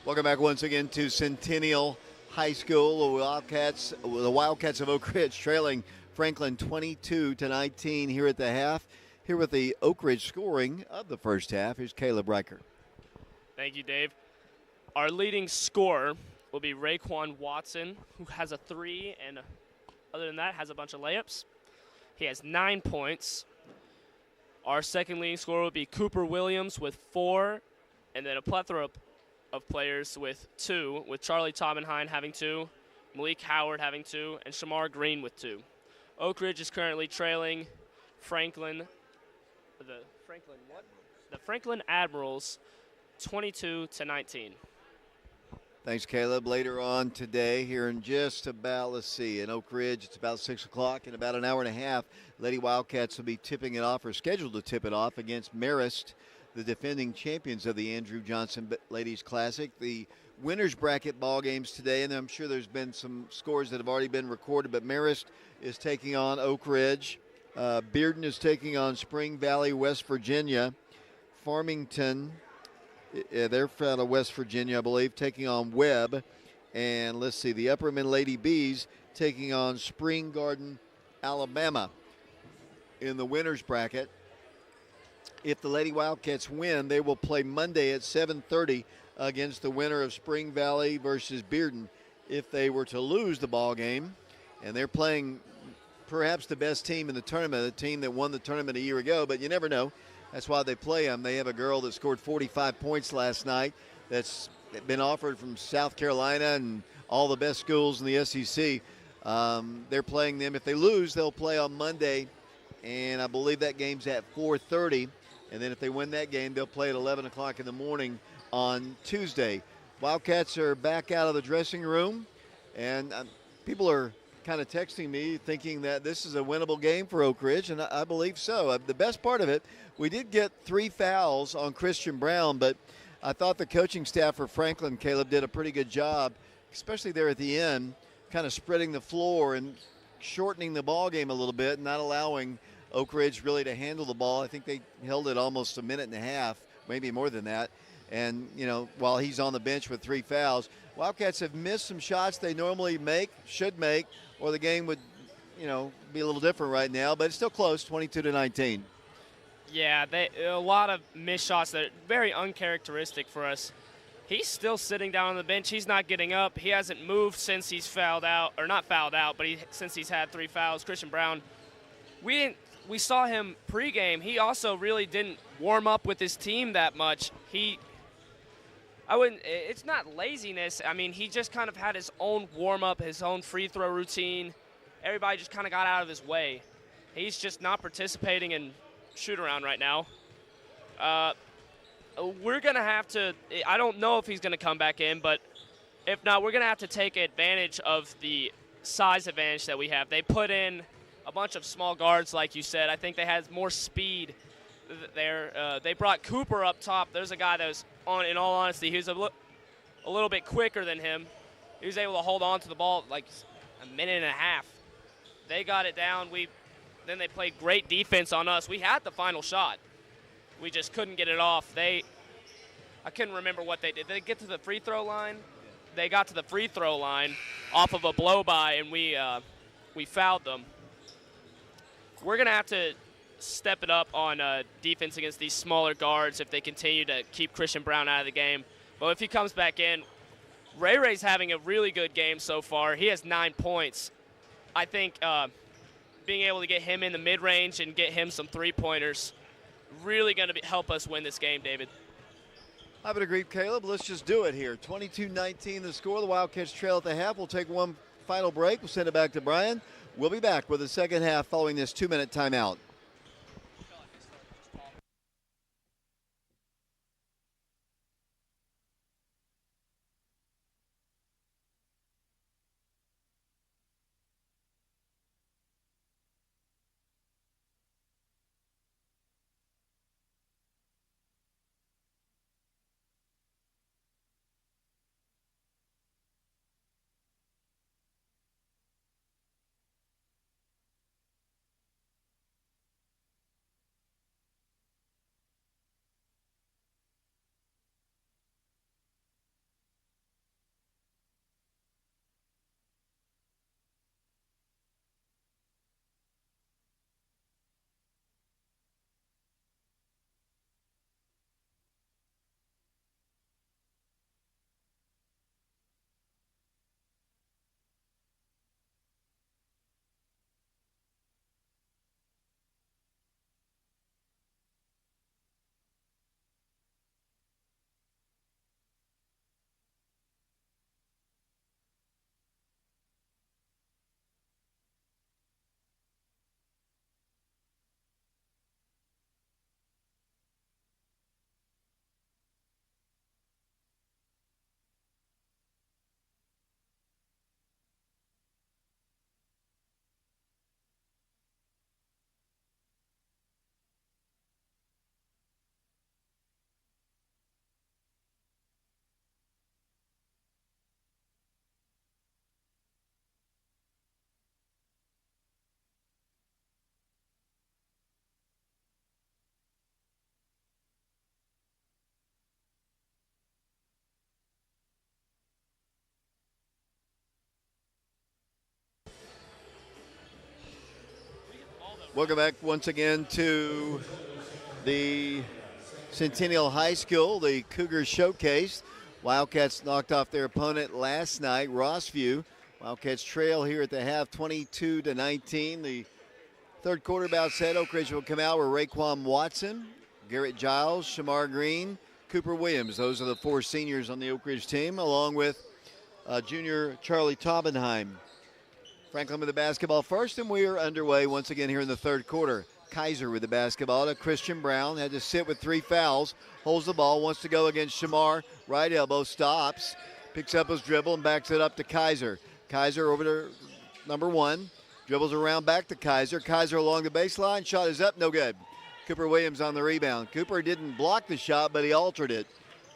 Welcome back once again to Centennial High School. The Wildcats of Oak Ridge trailing Franklin 22-19 here at the half. Here with the Oak Ridge scoring of the first half is Caleb Riker. Thank you, Dave. Our leading scorer will be Raekwon Watson, who has a 3, and other than that has a bunch of layups. He has 9 points. Our second leading scorer will be Cooper Williams with 4, and then a plethora of players with 2, with Charlie Tobenheim having 2, Malik Howard having 2, and Shamar Green with 2. Oak Ridge is currently trailing the Franklin Admirals 22-19. Thanks, Caleb. Later on today, here in just about, in Oak Ridge, it's about 6 o'clock. In about an hour and a half, Lady Wildcats will be tipping it off, or scheduled to tip it off, against Marist, the defending champions of the Andrew Johnson Ladies Classic. The winners bracket ball games today, and I'm sure there's been some scores that have already been recorded, but Marist is taking on Oak Ridge. Bearden is taking on Spring Valley, West Virginia. Farmington, they're out of West Virginia, I believe, taking on Webb. And let's see, the Upperman Lady Bees taking on Spring Garden, Alabama in the winners bracket. If the Lady Wildcats win, they will play Monday at 7:30 against the winner of Spring Valley versus Bearden. If they were to lose the ball game, and they're playing perhaps the best team in the tournament, the team that won the tournament a year ago, but you never know. That's why they play them. They have a girl that scored 45 points last night that's been offered from South Carolina and all the best schools in the SEC. They're playing them. If they lose, they'll play on Monday, and I believe that game's at 4:30. And then if they win that game, they'll play at 11 o'clock in the morning on Tuesday. Wildcats are back out of the dressing room, and people are kind of texting me thinking that this is a winnable game for Oak Ridge, and I believe so. The best part of it, we did get 3 fouls on Christian Brown, but I thought the coaching staff for Franklin, Caleb, did a pretty good job, especially there at the end, kind of spreading the floor and shortening the ball game a little bit, not allowing Oak Ridge really to handle the ball. I think they held it almost a minute and a half, maybe more than that. And, you know, while he's on the bench with 3 fouls, Wildcats have missed some shots they normally should make, or the game would, you know, be a little different right now. But it's still close, 22-19. Yeah, a lot of missed shots that are very uncharacteristic for us. He's still sitting down on the bench. He's not getting up. He hasn't moved since he's fouled out, or not fouled out, but since he's had 3 fouls. Christian Brown, we saw him pregame. He also really didn't warm up with his team that much. It's not laziness. I mean, he just kind of had his own warm-up, his own free throw routine. Everybody just kind of got out of his way. He's just not participating in shoot-around right now. We're going to have to – I don't know if he's going to come back in, but if not, we're going to have to take advantage of the size advantage that we have. They put in a bunch of small guards, like you said. I think they had more speed there. They brought Cooper up top. There's a guy that was on, in all honesty, he was a little bit quicker than him. He was able to hold on to the ball like a minute and a half. They got it down. Then they played great defense on us. We had the final shot. We just couldn't get it off. I couldn't remember what they did. Did they get to the free throw line? They got to the free throw line off of a blow-by, and we fouled them. We're going to have to step it up on defense against these smaller guards if they continue to keep Christian Brown out of the game. But if he comes back in, Ray's having a really good game so far. He has 9 points. I think being able to get him in the mid-range and get him some three-pointers really going to help us win this game, David. I would agree, Caleb. Let's just do it here. 22-19 the score. The Wildcats trail at the half. We'll take one final break. We'll send it back to Brian. We'll be back with the second half following this 2-minute timeout. Welcome back once again to the Centennial High School, the Cougars Showcase. Wildcats knocked off their opponent last night, Rossview. Wildcats trail here at the half, 22-19. The third quarter bout set, Oak Ridge will come out with Raekwon Watson, Garrett Giles, Shamar Green, Cooper Williams. Those are the 4 seniors on the Oak Ridge team, along with junior Charlie Taubenheim. Franklin with the basketball first, and we are underway once again here in the third quarter. Kaiser with the basketball to Christian Brown. Had to sit with 3 fouls. Holds the ball, wants to go against Shamar. Right elbow, stops. Picks up his dribble and backs it up to Kaiser. Kaiser over to number 1. Dribbles around back to Kaiser. Kaiser along the baseline. Shot is up, no good. Cooper Williams on the rebound. Cooper didn't block the shot, but he altered it.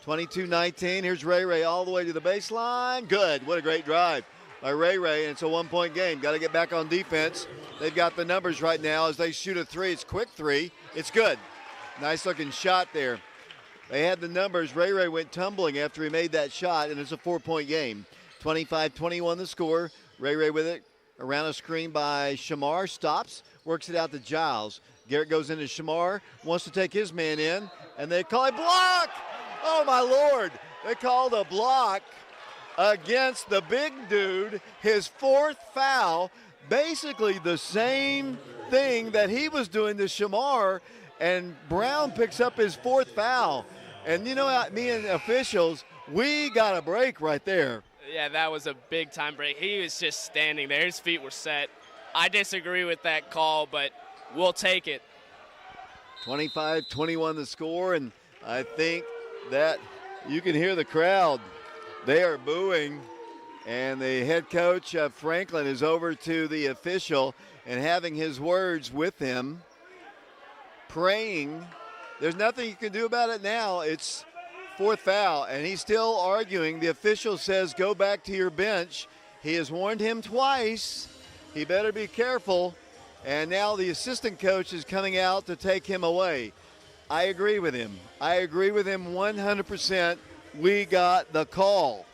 22-19. Here's Ray Ray all the way to the baseline. Good. What a great drive by Ray Ray, and it's a 1-point game. Got to get back on defense. They've got the numbers right now as they shoot a 3. It's quick 3. It's good. Nice looking shot there. They had the numbers. Ray Ray went tumbling after he made that shot, and it's a 4-point game. 25-21 the score. Ray Ray with it. Around a screen by Shamar. Stops. Works it out to Giles. Garrett goes into Shamar. Wants to take his man in, and they call a block. Oh, my Lord. They called a block against the big dude. His 4th foul. Basically the same thing that he was doing to Shamar, and Brown picks up his 4th foul. And you know, me and officials, we got a break right there. Yeah, that was a big-time break. He was just standing there. His feet were set. I disagree with that call, but we'll take it. 25-21 the score, and I think that you can hear the crowd. They are booing, and the head coach of Franklin is over to the official and having his words with him, praying. There's nothing you can do about it now. It's 4th foul, and he's still arguing. The official says, go back to your bench. He has warned him twice. He better be careful. And now the assistant coach is coming out to take him away. I agree with him. I agree with him 100%. We got the call.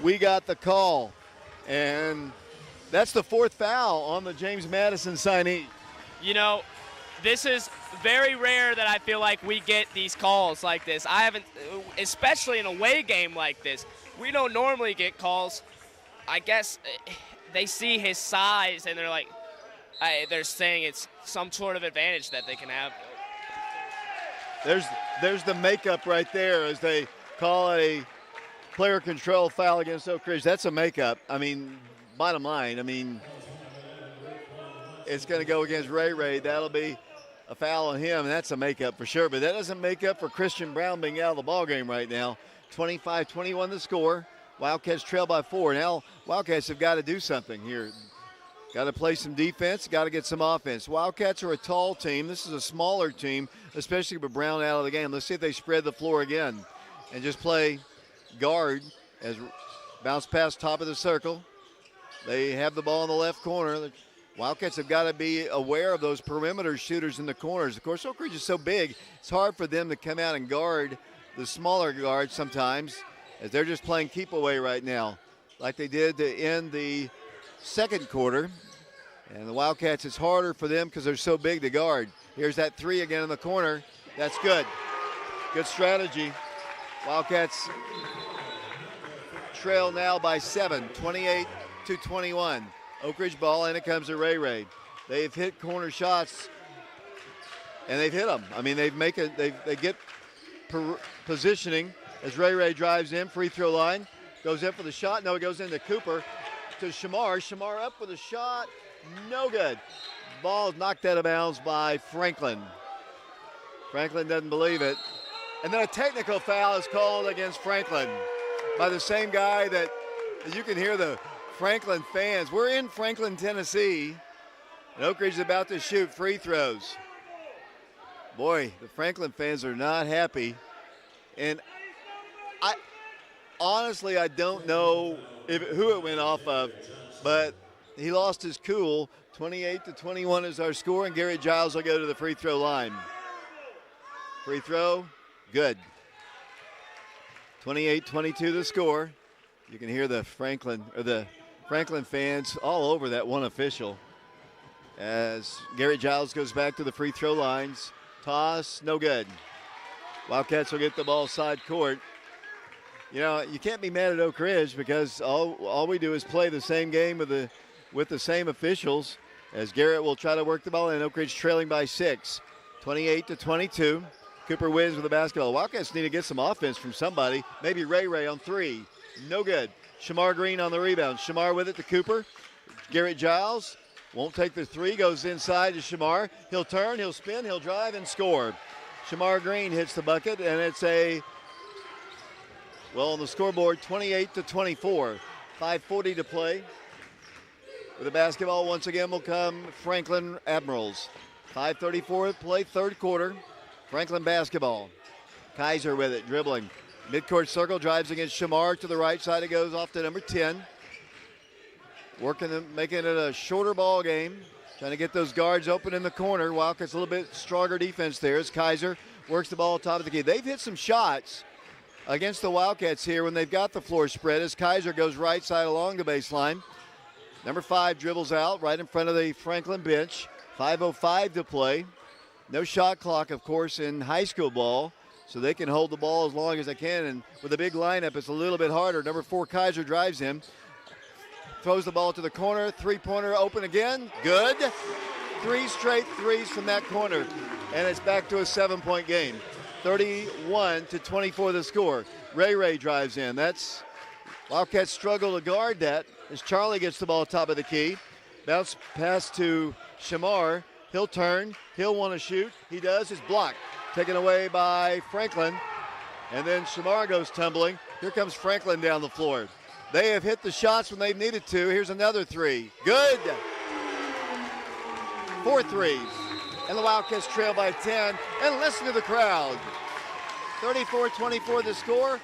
We got the call. And that's the 4th foul on the James Madison signee. You know, this is very rare that I feel like we get these calls like this. I haven't, especially in a away game like this. We don't normally get calls. I guess they see his size and they're like, they're saying it's some sort of advantage that they can have. There's the makeup right there as they call it a player control foul against Oak Ridge. That's a makeup. I mean, bottom line, I mean, it's going to go against Ray Ray. That'll be a foul on him, and that's a makeup for sure. But that doesn't make up for Christian Brown being out of the ballgame right now. 25-21 the score. Wildcats trail by 4. Now Wildcats have got to do something here. Got to play some defense, got to get some offense. Wildcats are a tall team. This is a smaller team, especially with Brown out of the game. Let's see if they spread the floor again and just play guard as bounce past top of the circle. They have the ball in the left corner. The Wildcats have got to be aware of those perimeter shooters in the corners. Of course, Oak Ridge is so big, it's hard for them to come out and guard the smaller guards sometimes, as they're just playing keep away right now, like they did to end the second quarter. And the Wildcats, it's harder for them because they're so big to guard. Here's that 3 again in the corner. That's good. Good strategy. Wildcats trail now by 7, 28-21. Oak Ridge ball, and it comes to Ray Ray. They've hit corner shots, and they've hit them. I mean, they get positioning as Ray Ray drives in, free throw line, goes in for the shot. No, it goes into Cooper to Shamar. Shamar up with a shot, no good. Ball knocked out of bounds by Franklin. Franklin doesn't believe it. And then a technical foul is called against Franklin by the same guy that you can hear the Franklin fans. We're in Franklin, Tennessee, and Oak Ridge is about to shoot free throws. Boy, the Franklin fans are not happy. And honestly, I don't know who it went off of, but he lost his cool. 28-21 is our score, and Garrett Giles will go to the free throw line. Free throw, good. 28-22 the score. You can hear the Franklin fans all over that one official as Garrett Giles goes back to the free throw lines. Toss, no good. Wildcats will get the ball side court. You know, you can't be mad at Oak Ridge because all we do is play the same game with the same officials, as Garrett will try to work the ball in. Oak Ridge trailing by 6, 28-22. Cooper wins with the basketball. Wildcats need to get some offense from somebody. Maybe Ray on three. No good. Shamar Green on the rebound. Shamar with it to Cooper. Garrett Giles won't take the three. Goes inside to Shamar. He'll turn, he'll spin, he'll drive, and score. Shamar Green hits the bucket, and it's on the scoreboard, 28-24. 5:40 to play. With the basketball, once again, will come Franklin Admirals. 5:34 to play, third quarter. Franklin basketball. Kaiser with it, dribbling. Midcourt circle, drives against Shamar. To the right side, it goes off to number 10. Making it a shorter ball game. Trying to get those guards open in the corner. Wildcats a little bit stronger defense there as Kaiser works the ball top of the key. They've hit some shots against the Wildcats here when they've got the floor spread as Kaiser goes right side along the baseline. Number 5 dribbles out right in front of the Franklin bench. 5:05 to play. No shot clock, of course, in high school ball, so they can hold the ball as long as they can. And with a big lineup, it's a little bit harder. Number 4 Kaiser drives in. Throws the ball to the corner. Three-pointer open again. Good. 3 straight threes from that corner. And it's back to a 7-point game. 31-24 the score. Ray drives in. Wildcats struggle to guard that as Charlie gets the ball top of the key. Bounce pass to Shamar. He'll turn. He'll want to shoot. He does. It's blocked. Taken away by Franklin. And then Shamar goes tumbling. Here comes Franklin down the floor. They have hit the shots when they've needed to. Here's another three. Good. 4 threes. And the Wildcats trail by 10. And listen to the crowd. 34-24 the score.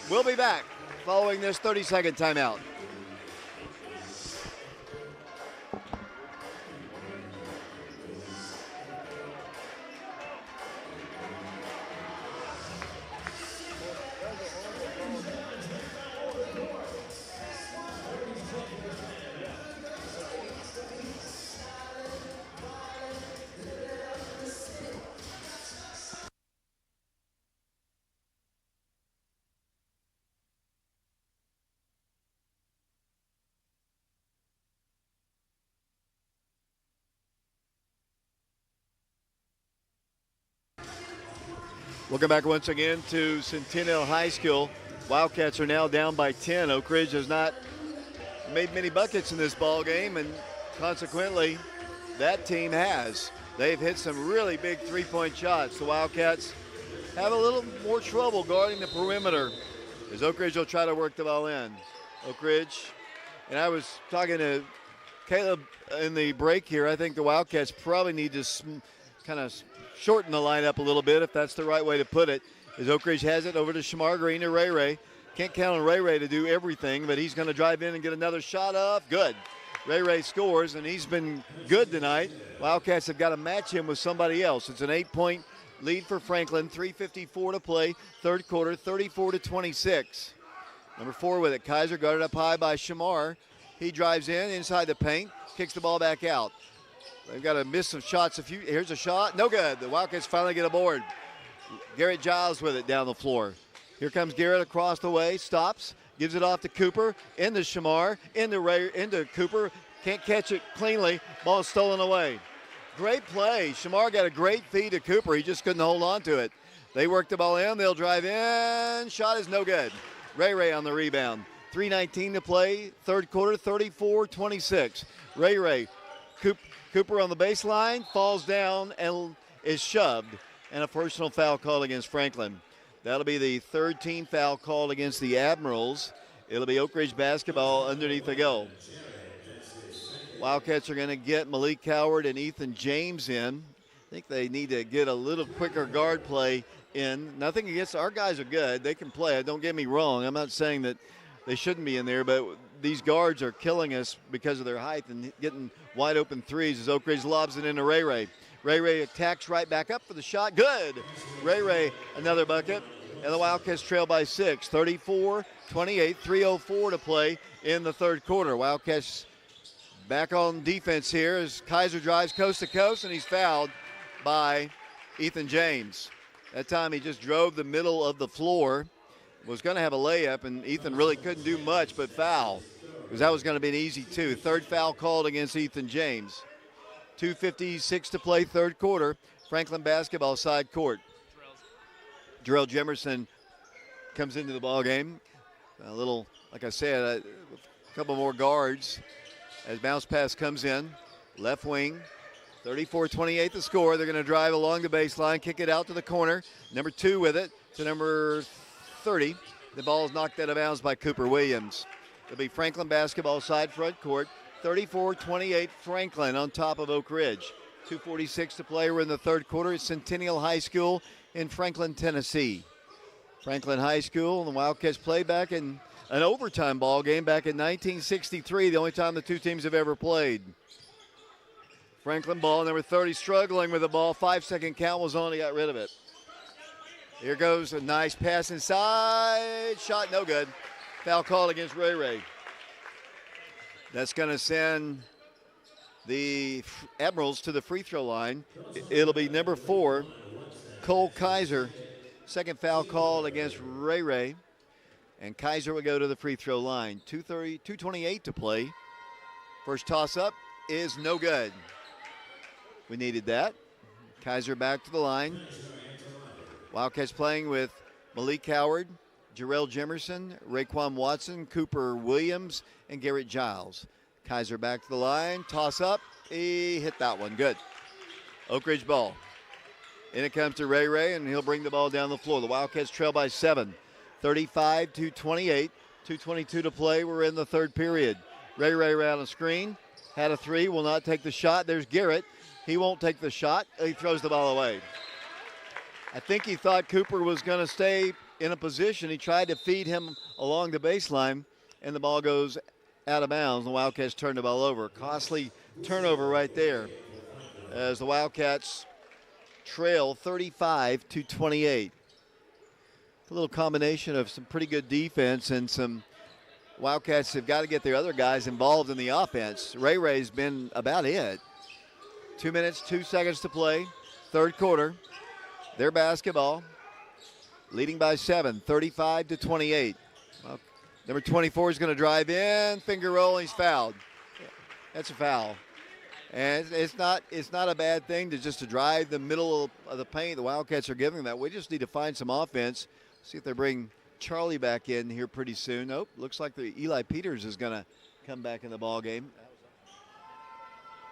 We'll be back following this 30-second timeout. Welcome back once again to Centennial High School. Wildcats are now down by 10. Oak Ridge has not made many buckets in this ball game, and consequently, that team has. They've hit some really big three-point shots. The Wildcats have a little more trouble guarding the perimeter as Oak Ridge will try to work the ball in. Oak Ridge, and I was talking to Caleb in the break here. I think the Wildcats probably need to kind of shorten the lineup a little bit, if that's the right way to put it, as Oak Ridge has it over to Shamar Green to Ray. Can't count on Ray to do everything, but he's going to drive in and get another shot up. Good. Ray scores, and he's been good tonight. Wildcats have got to match him with somebody else. It's an 8-point lead for Franklin, 3:54 to play, third quarter, 34-26. Number 4 with it. Kaiser guarded up high by Shamar. He drives in inside the paint, kicks the ball back out. They've got to miss some shots. Here's a shot. No good. The Wildcats finally get a board. Garrett Giles with it down the floor. Here comes Garrett across the way. Stops. Gives it off to Cooper. Into Shamar. Into Cooper. Can't catch it cleanly. Ball stolen away. Great play. Shamar got a great feed to Cooper. He just couldn't hold on to it. They work the ball in. They'll drive in. Shot is no good. Ray on the rebound. 3:19 to play. Third quarter, 34-26. Ray. Cooper on the baseline, falls down and is shoved, and a personal foul called against Franklin. That'll be the third team foul called against the Admirals. It'll be Oak Ridge basketball underneath the goal. Wildcats are going to get Malik Coward and Ethan James in. I think they need to get a little quicker guard play in. Nothing against our guys are good. They can play. Don't get me wrong. I'm not saying that they shouldn't be in there, but these guards are killing us because of their height and getting wide open threes as Oak Ridge lobs it into Ray. Ray attacks right back up for the shot. Good. Ray another bucket. And the Wildcats trail by 6. 34-28, 3:04 to play in the third quarter. Wildcats back on defense here as Kaiser drives coast to coast, and he's fouled by Ethan James. That time he just drove the middle of the floor. Was going to have a layup, and Ethan really couldn't do much but foul, because that was going to be an easy 2. Third foul called against Ethan James. 2:56 to play, third quarter. Franklin basketball side court. Jarrell Jemerson comes into the ball game. A little, like I said, a couple more guards as bounce pass comes in. Left wing, 34-28 the score. They're going to drive along the baseline, kick it out to the corner. Number 2 with it to number 30. The ball is knocked out of bounds by Cooper Williams. It'll be Franklin basketball side front court. 34-28 Franklin on top of Oak Ridge. 2:46 to play. We're in the third quarter at Centennial High School in Franklin, Tennessee. Franklin High School and the Wildcats played back in an overtime ball game back in 1963, the only time the two teams have ever played. Franklin ball, number 30 struggling with the ball. 5-second count was on, he got rid of it. Here goes a nice pass inside. Shot no good. Foul called against Ray Ray. That's going to send the Admirals to the free throw line. It'll be number 4, Cole Kaiser. Second foul called against Ray Ray. And Kaiser will go to the free throw line. 2:28 to play. First toss up is no good. We needed that. Kaiser back to the line. Wildcats playing with Malik Howard, Jarrell Jemerson, Raekwon Watson, Cooper Williams, and Garrett Giles. Kaiser back to the line. Toss up. He hit that one. Good. Oak Ridge ball. In it comes to Ray Ray, and he'll bring the ball down the floor. The Wildcats trail by 7. 35-28. 2:22 to play. We're in the third period. Ray Ray ran a screen. Had a 3. Will not take the shot. There's Garrett. He won't take the shot. He throws the ball away. I think he thought Cooper was going to stay in a position. He tried to feed him along the baseline, and the ball goes out of bounds. The Wildcats turned the ball over. Costly turnover right there as the Wildcats trail 35-28. A little combination of some pretty good defense and some Wildcats have got to get their other guys involved in the offense. Ray Ray's been about it. 2 minutes, 2 seconds to play. Third quarter. Their basketball leading by 7, 35-28. Well, number 24 is going to drive in. Finger roll, he's fouled. That's a foul. And it's not a bad thing to drive the middle of the paint. The Wildcats are giving that. We just need to find some offense. See if they bring Charlie back in here pretty soon. Nope, looks like the Eli Peters is going to come back in the ball game.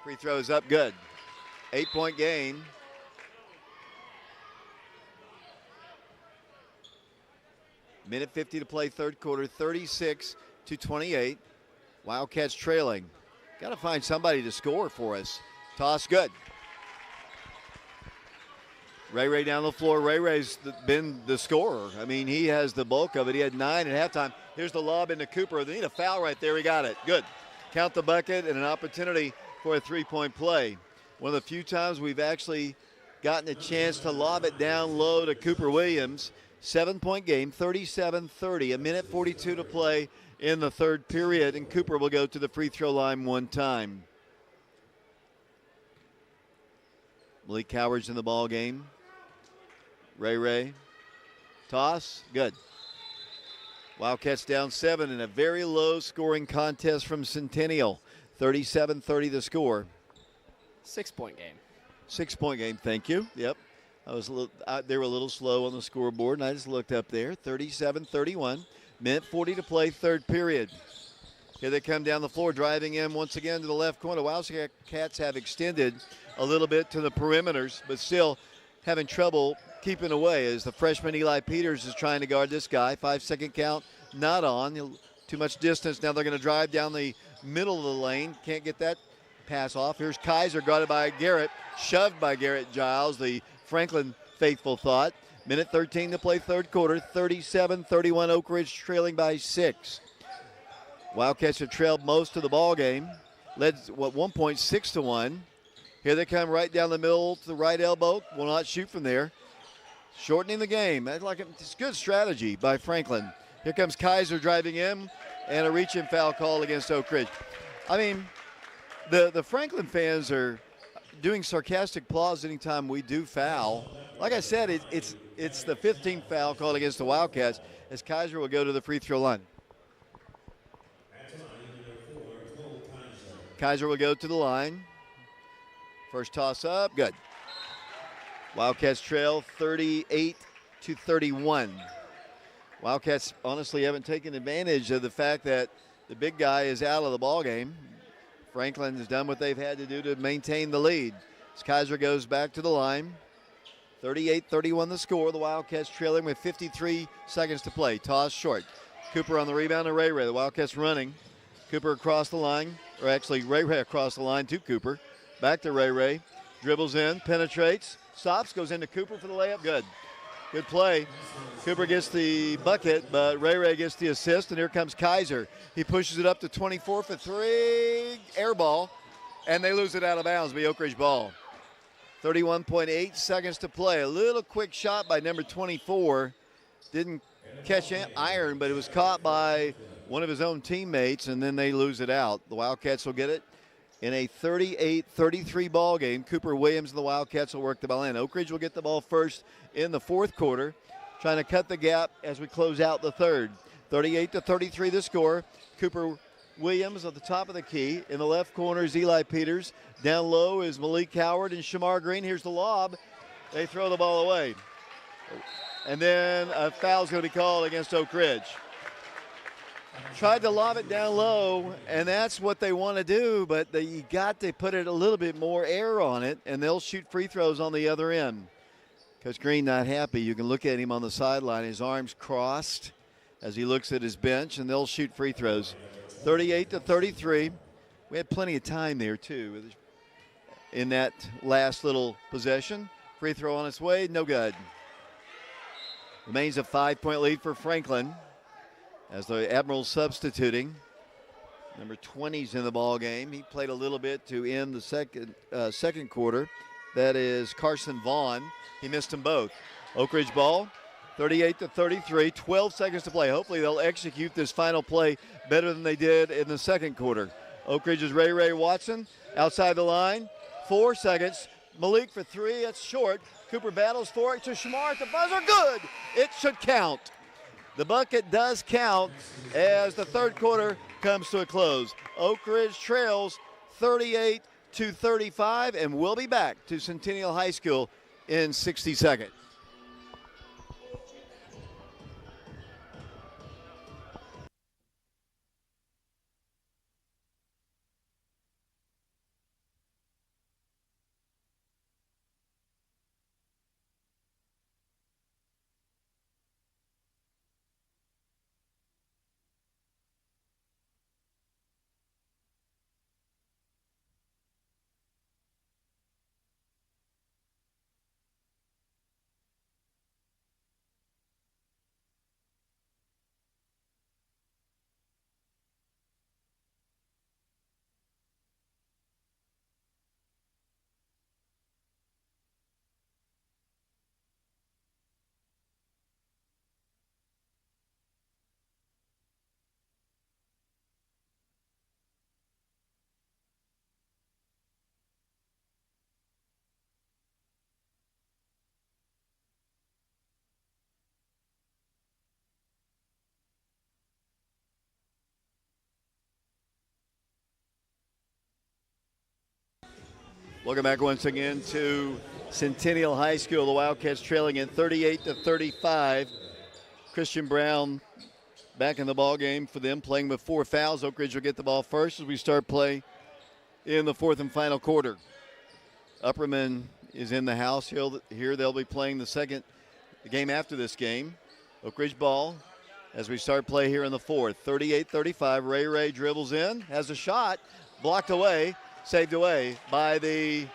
Free throws up, good. 8-point game. Minute 50 to play, third quarter, 36-28. Wildcats trailing. Got to find somebody to score for us. Toss good. Ray Ray down the floor. Ray Ray's been the scorer. I mean, he has the bulk of it. He had 9 at halftime. Here's the lob into Cooper. They need a foul right there. He got it. Good. Count the bucket and an opportunity for a three-point play. One of the few times we've actually gotten a chance to lob it down low to Cooper Williams. 7-point game, 37-30. A minute 42 to play in the third period, and Cooper will go to the free throw line one time. Malik Howard's in the ball game. Ray Ray. Toss. Good. Wildcats down 7 in a very low scoring contest from Centennial. 37-30 the score. 6-point game. 6-point game, thank you. Yep. They were a little slow on the scoreboard, and I just looked up there. 37-31. Minute 40 to play, third period. Here they come down the floor, driving in once again to the left corner. Wildcats have extended a little bit to the perimeters, but still having trouble keeping away as the freshman Eli Peters is trying to guard this guy. 5-second count, not on. Too much distance. Now they're going to drive down the middle of the lane. Can't get that pass off. Here's Kaiser, guarded by Garrett, shoved by Garrett Giles, the Franklin faithful thought. Minute 13 to play, third quarter. 37-31, Oak Ridge trailing by 6. Wildcats have trailed most of the ball game. Led, 1.6-1. Here they come right down the middle to the right elbow. Will not shoot from there. Shortening the game. It's good strategy by Franklin. Here comes Kaiser driving in, and a reach-in foul call against Oak Ridge. I mean, the Franklin fans are doing sarcastic applause anytime we do foul. Like I said, it's the 15th foul called against the Wildcats as Kaiser will go to the free throw line. Kaiser will go to the line. First toss up, good. Wildcats trail 38-28. 38-31. Wildcats honestly haven't taken advantage of the fact that the big guy is out of the ball game. Franklin has done what they've had to do to maintain the lead. As Kaiser goes back to the line. 38-31 the score. The Wildcats trailing with 53 seconds to play. Toss short. Cooper on the rebound to Ray Ray. The Wildcats running. Cooper across the line, or actually Ray Ray across the line to Cooper. Back to Ray Ray. Dribbles in, penetrates, stops, goes into Cooper for the layup. Good. Good play. Cooper gets the bucket, but Ray Ray gets the assist, and here comes Kaiser. He pushes it up to 24 for three. Air ball, and they lose it out of bounds. Be Oak Ridge ball. 31.8 seconds to play. A little quick shot by number 24. Didn't catch iron, but it was caught by one of his own teammates, and then they lose it out. The Wildcats will get it in a 38-33 ball game. Cooper Williams and the Wildcats will work the ball in. Oak Ridge will get the ball first in the fourth quarter, trying to cut the gap as we close out the third. 38-33 the score. Cooper Williams at the top of the key. In the left corner is Eli Peters. Down low is Malik Howard and Shamar Green. Here's the lob. They throw the ball away. And then a foul's going to be called against Oak Ridge. Tried to lob it down low, and that's what they want to do, but you got to put it a little bit more air on it, and they'll shoot free throws on the other end. Coach Green not happy. You can look at him on the sideline. His arms crossed as he looks at his bench, and they'll shoot free throws. 38-33. We had plenty of time there, too, in that last little possession. Free throw on its way, no good. Remains a 5-point lead for Franklin as the Admirals substituting. Number 20's in the ball game. He played a little bit to end the second quarter. That is Carson Vaughn. He missed them both. Oak Ridge ball, 38-33, 12 seconds to play. Hopefully they'll execute this final play better than they did in the second quarter. Oak Ridge's Ray Ray Watson outside the line. 4 seconds. Malik for three. That's short. Cooper battles for it to Shamar at the buzzer. Good. It should count. The bucket does count as the third quarter comes to a close. Oak Ridge trails 38-35, and we'll be back to Centennial High School in 60 seconds. Welcome back once again to Centennial High School. The Wildcats trailing at 38-35. Christian Brown back in the ball game for them, playing with 4 fouls. Oak Ridge will get the ball first as we start play in the fourth and final quarter. Upperman is in the house. Here they'll be playing the game after this game. Oak Ridge ball as we start play here in the fourth. 38-35. Ray Ray dribbles in, has a shot, blocked away. Saved away by the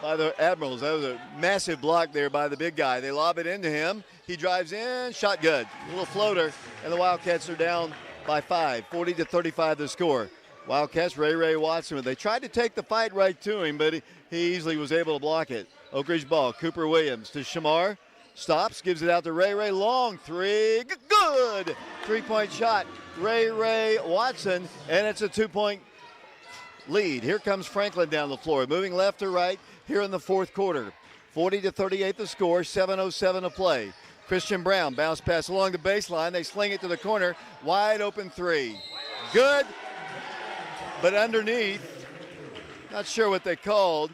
Admirals. That was a massive block there by the big guy. They lob it into him. He drives in, shot good. A little floater, and the Wildcats are down by 5. 40-35 the score. Wildcats, Ray Ray Watson. They tried to take the fight right to him, but he easily was able to block it. Oak Ridge ball, Cooper Williams to Shamar. Stops, gives it out to Ray Ray. Long three, good! 3-point shot, Ray Ray Watson, and it's a 2-point lead. Here comes Franklin down the floor, moving left to right here in the fourth quarter. 40-38 the score, 7:07 to play. Christian Brown, bounce pass along the baseline. They sling it to the corner, wide open three. Good, but underneath, not sure what they called.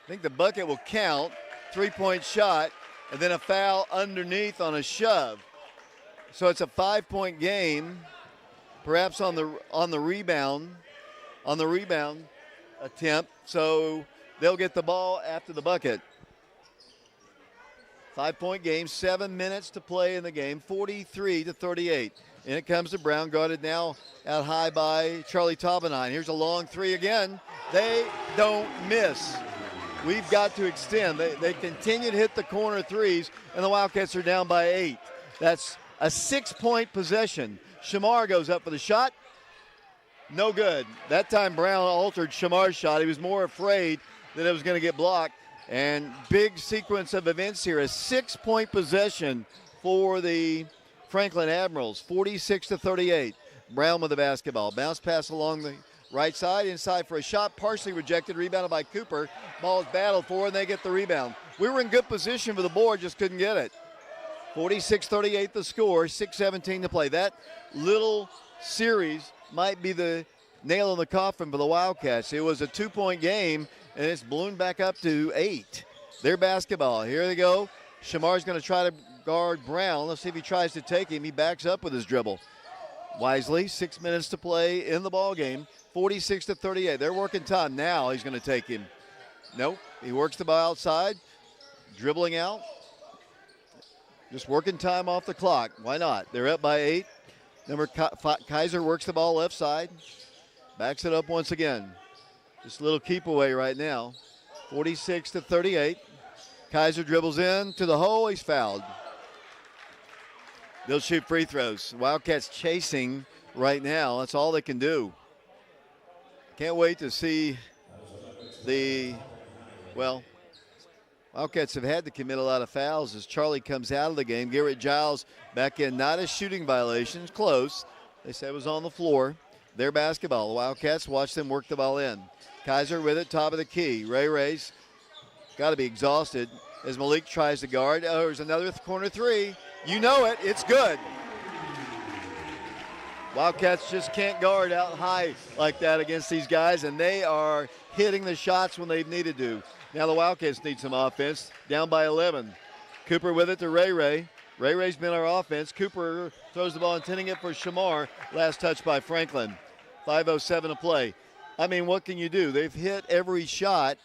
I think the bucket will count. 3-point shot, and then a foul underneath on a shove. So it's a 5-point game, perhaps on the rebound attempt. So they'll get the ball after the bucket. 5-point game, 7 minutes to play in the game, 43-38. And it comes to Brown, guarded now out high by Charlie Taubenheim. Here's a long three again. They don't miss. We've got to extend. They continue to hit the corner threes, and the Wildcats are down by 8. That's a 6-point possession. Shamar goes up for the shot. No good. That time Brown altered Shamar's shot. He was more afraid that it was going to get blocked. And big sequence of events here. A 6-point possession for the Franklin Admirals, 46-38. Brown with the basketball. Bounce pass along the right side, inside for a shot, partially rejected, rebounded by Cooper. Ball is battled for, and they get the rebound. We were in good position for the board, just couldn't get it. 46-38 the score, 6:17 to play. That little series might be the nail in the coffin for the Wildcats. It was a 2-point game, and it's ballooned back up to 8. Their basketball. Here they go. Shamar's going to try to guard Brown. Let's see if he tries to take him. He backs up with his dribble. Wisely, 6 minutes to play in the ball game. 46-38. They're working time. Now he's going to take him. Nope. He works the ball outside. Dribbling out. Just working time off the clock. Why not? They're up by 8. Kaiser works the ball left side. Backs it up once again. Just a little keep away right now. 46-38. Kaiser dribbles in to the hole. He's fouled. They'll shoot free throws. Wildcats chasing right now. That's all they can do. Can't wait to see Wildcats have had to commit a lot of fouls as Charlie comes out of the game. Garrett Giles back in, not a shooting violation, close. They said it was on the floor. Their basketball. The Wildcats watch them work the ball in. Kaiser with it, top of the key. Ray's got to be exhausted as Malik tries to guard. Oh, there's another corner three. You know it. It's good. Wildcats just can't guard out high like that against these guys, and they are hitting the shots when they've needed to. Now the Wildcats need some offense. Down by 11. Cooper with it to Ray. Ray's been our offense. Cooper throws the ball, intending it for Shamar. Last touch by Franklin. 5:07 to play. I mean, what can you do? They've hit every shot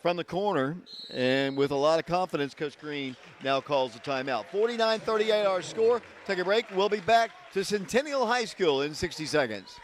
from the corner, and with a lot of confidence, Coach Green now calls the timeout. 49-38 our score. Take a break. We'll be back to Centennial High School in 60 seconds.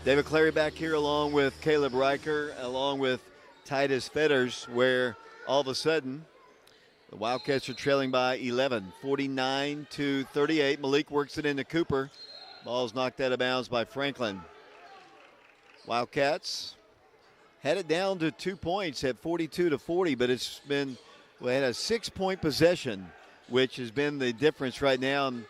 David Clary back here along with Caleb Riker, along with Titus Fetters, where all of a sudden the Wildcats are trailing by 11, 49-38. Malik works it into Cooper. Ball's knocked out of bounds by Franklin. Wildcats had it down to 2 points at 42-40, but it's been, we had a 6-point possession, which has been the difference right now. And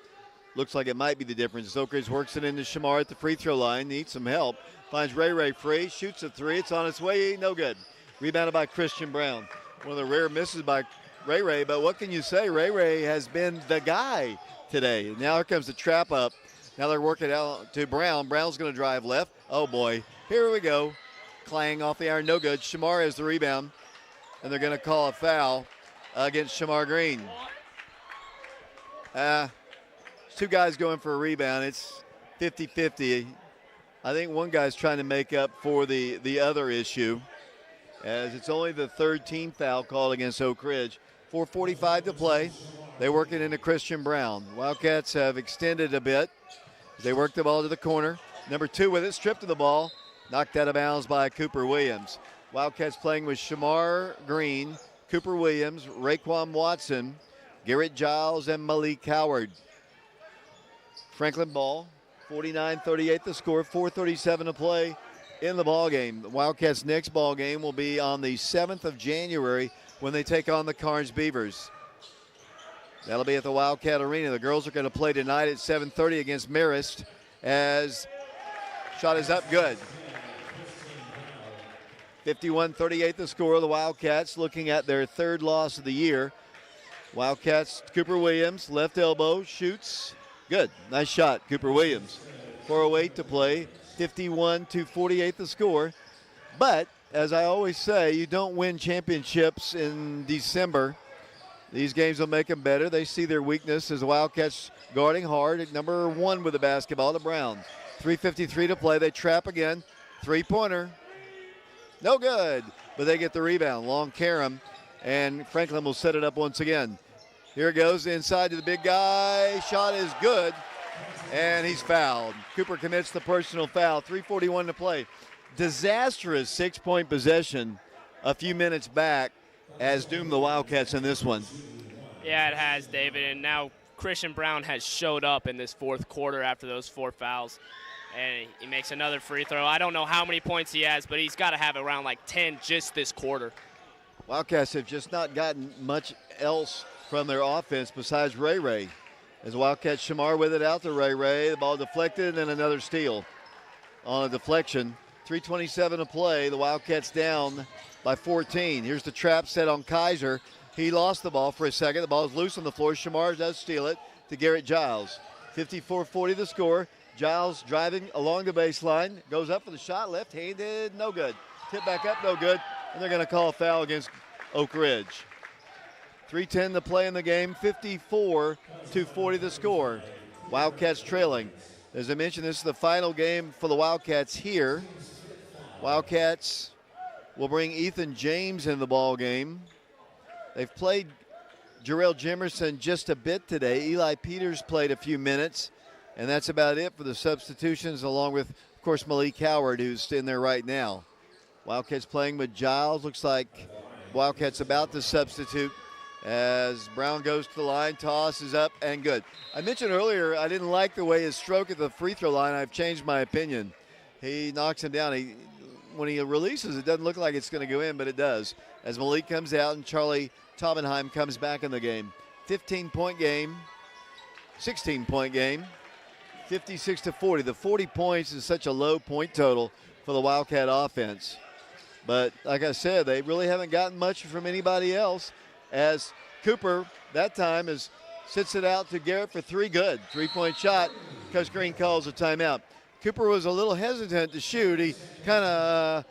looks like it might be the difference. Oak Ridge works it into Shamar at the free throw line. Needs some help. Finds Ray free. Shoots a three. It's on its way. No good. Rebounded by Christian Brown. One of the rare misses by Ray. But what can you say? Ray has been the guy today. Now here comes the trap up. Now they're working out to Brown. Brown's going to drive left. Oh, boy. Here we go. Clang off the iron. No good. Shamar has the rebound. And they're going to call a foul against Shamar Green. Two guys going for a rebound. It's 50-50. I think one guy's trying to make up for the other issue, as it's only the third team foul called against Oak Ridge. 4:45 to play. They work it into Christian Brown. Wildcats have extended a bit. They work the ball to the corner. Number 2 with it, stripped of the ball. Knocked out of bounds by Cooper Williams. Wildcats playing with Shamar Green, Cooper Williams, Raekwon Watson, Garrett Giles, and Malik Howard. Franklin ball, 49-38 the score, 4:37 to play in the ball game. The Wildcats' next ball game will be on the 7th of January when they take on the Carnes Beavers. That'll be at the Wildcat Arena. The girls are going to play tonight at 7:30 against Marist, as shot is up, good. 51-38 the score. The Wildcats looking at their third loss of the year. Wildcats, Cooper Williams, left elbow, shoots. Good, nice shot, Cooper Williams. 4:08 to play, 51-48 the score. But, as I always say, you don't win championships in December. These games will make them better. They see their weakness as the Wildcats guarding hard at number 1 with the basketball to Brown. 3:53 to play, they trap again. Three-pointer, no good, but they get the rebound. Long Karam, and Franklin will set it up once again. Here it goes inside to the big guy. Shot is good, and he's fouled. Cooper commits the personal foul. 3:41 to play. Disastrous 6-point possession a few minutes back has doomed the Wildcats in this one. Yeah, it has, David, and now Christian Brown has showed up in this fourth quarter after those 4 fouls. And he makes another free throw. I don't know how many points he has, but he's got to have around like 10 just this quarter. Wildcats have just not gotten much else from their offense besides Ray Ray. As the Wildcats, Shamar with it out to Ray Ray. The ball deflected and another steal on a deflection. 3:27 to play. The Wildcats down by 14. Here's the trap set on Kaiser. He lost the ball for a second. The ball is loose on the floor. Shamar does steal it to Garrett Giles. 54-40 the score. Giles driving along the baseline, goes up for the shot, left-handed, no good. Tip back up, no good, and they're going to call a foul against Oak Ridge. 3:10 to play in the game, 54-40 the score. Wildcats trailing. As I mentioned, this is the final game for the Wildcats here. Wildcats will bring Ethan James in the ball game. They've played Jarrell Jimerson just a bit today. Eli Peters played a few minutes. And that's about it for the substitutions, along with, of course, Malik Howard, who's in there right now. Wildcats playing with Giles. Looks like Wildcats about to substitute as Brown goes to the line. Toss is up and good. I mentioned earlier I didn't like the way his stroke at the free throw line. I've changed my opinion. He knocks him down. When he releases, it doesn't look like it's going to go in, but it does. As Malik comes out and Charlie Taubenheim comes back in the game. 15-point game, 16-point game. 56-40. The 40 points is such a low point total for the Wildcat offense. But like I said, they really haven't gotten much from anybody else, as Cooper that time sits it out to Garrett for 3, good. 3-point shot. Coach Green calls a timeout. Cooper was a little hesitant to shoot. He kind of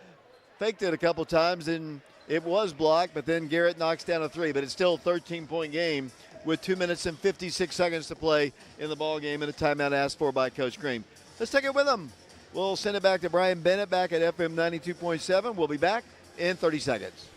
faked it a couple times, and it was blocked, but then Garrett knocks down a 3. But it's still a 13-point game with 2 minutes and 56 seconds to play in the ball game, and a timeout asked for by Coach Green. Let's take it with him. We'll send it back to Brian Bennett back at FM 92.7. We'll be back in 30 seconds.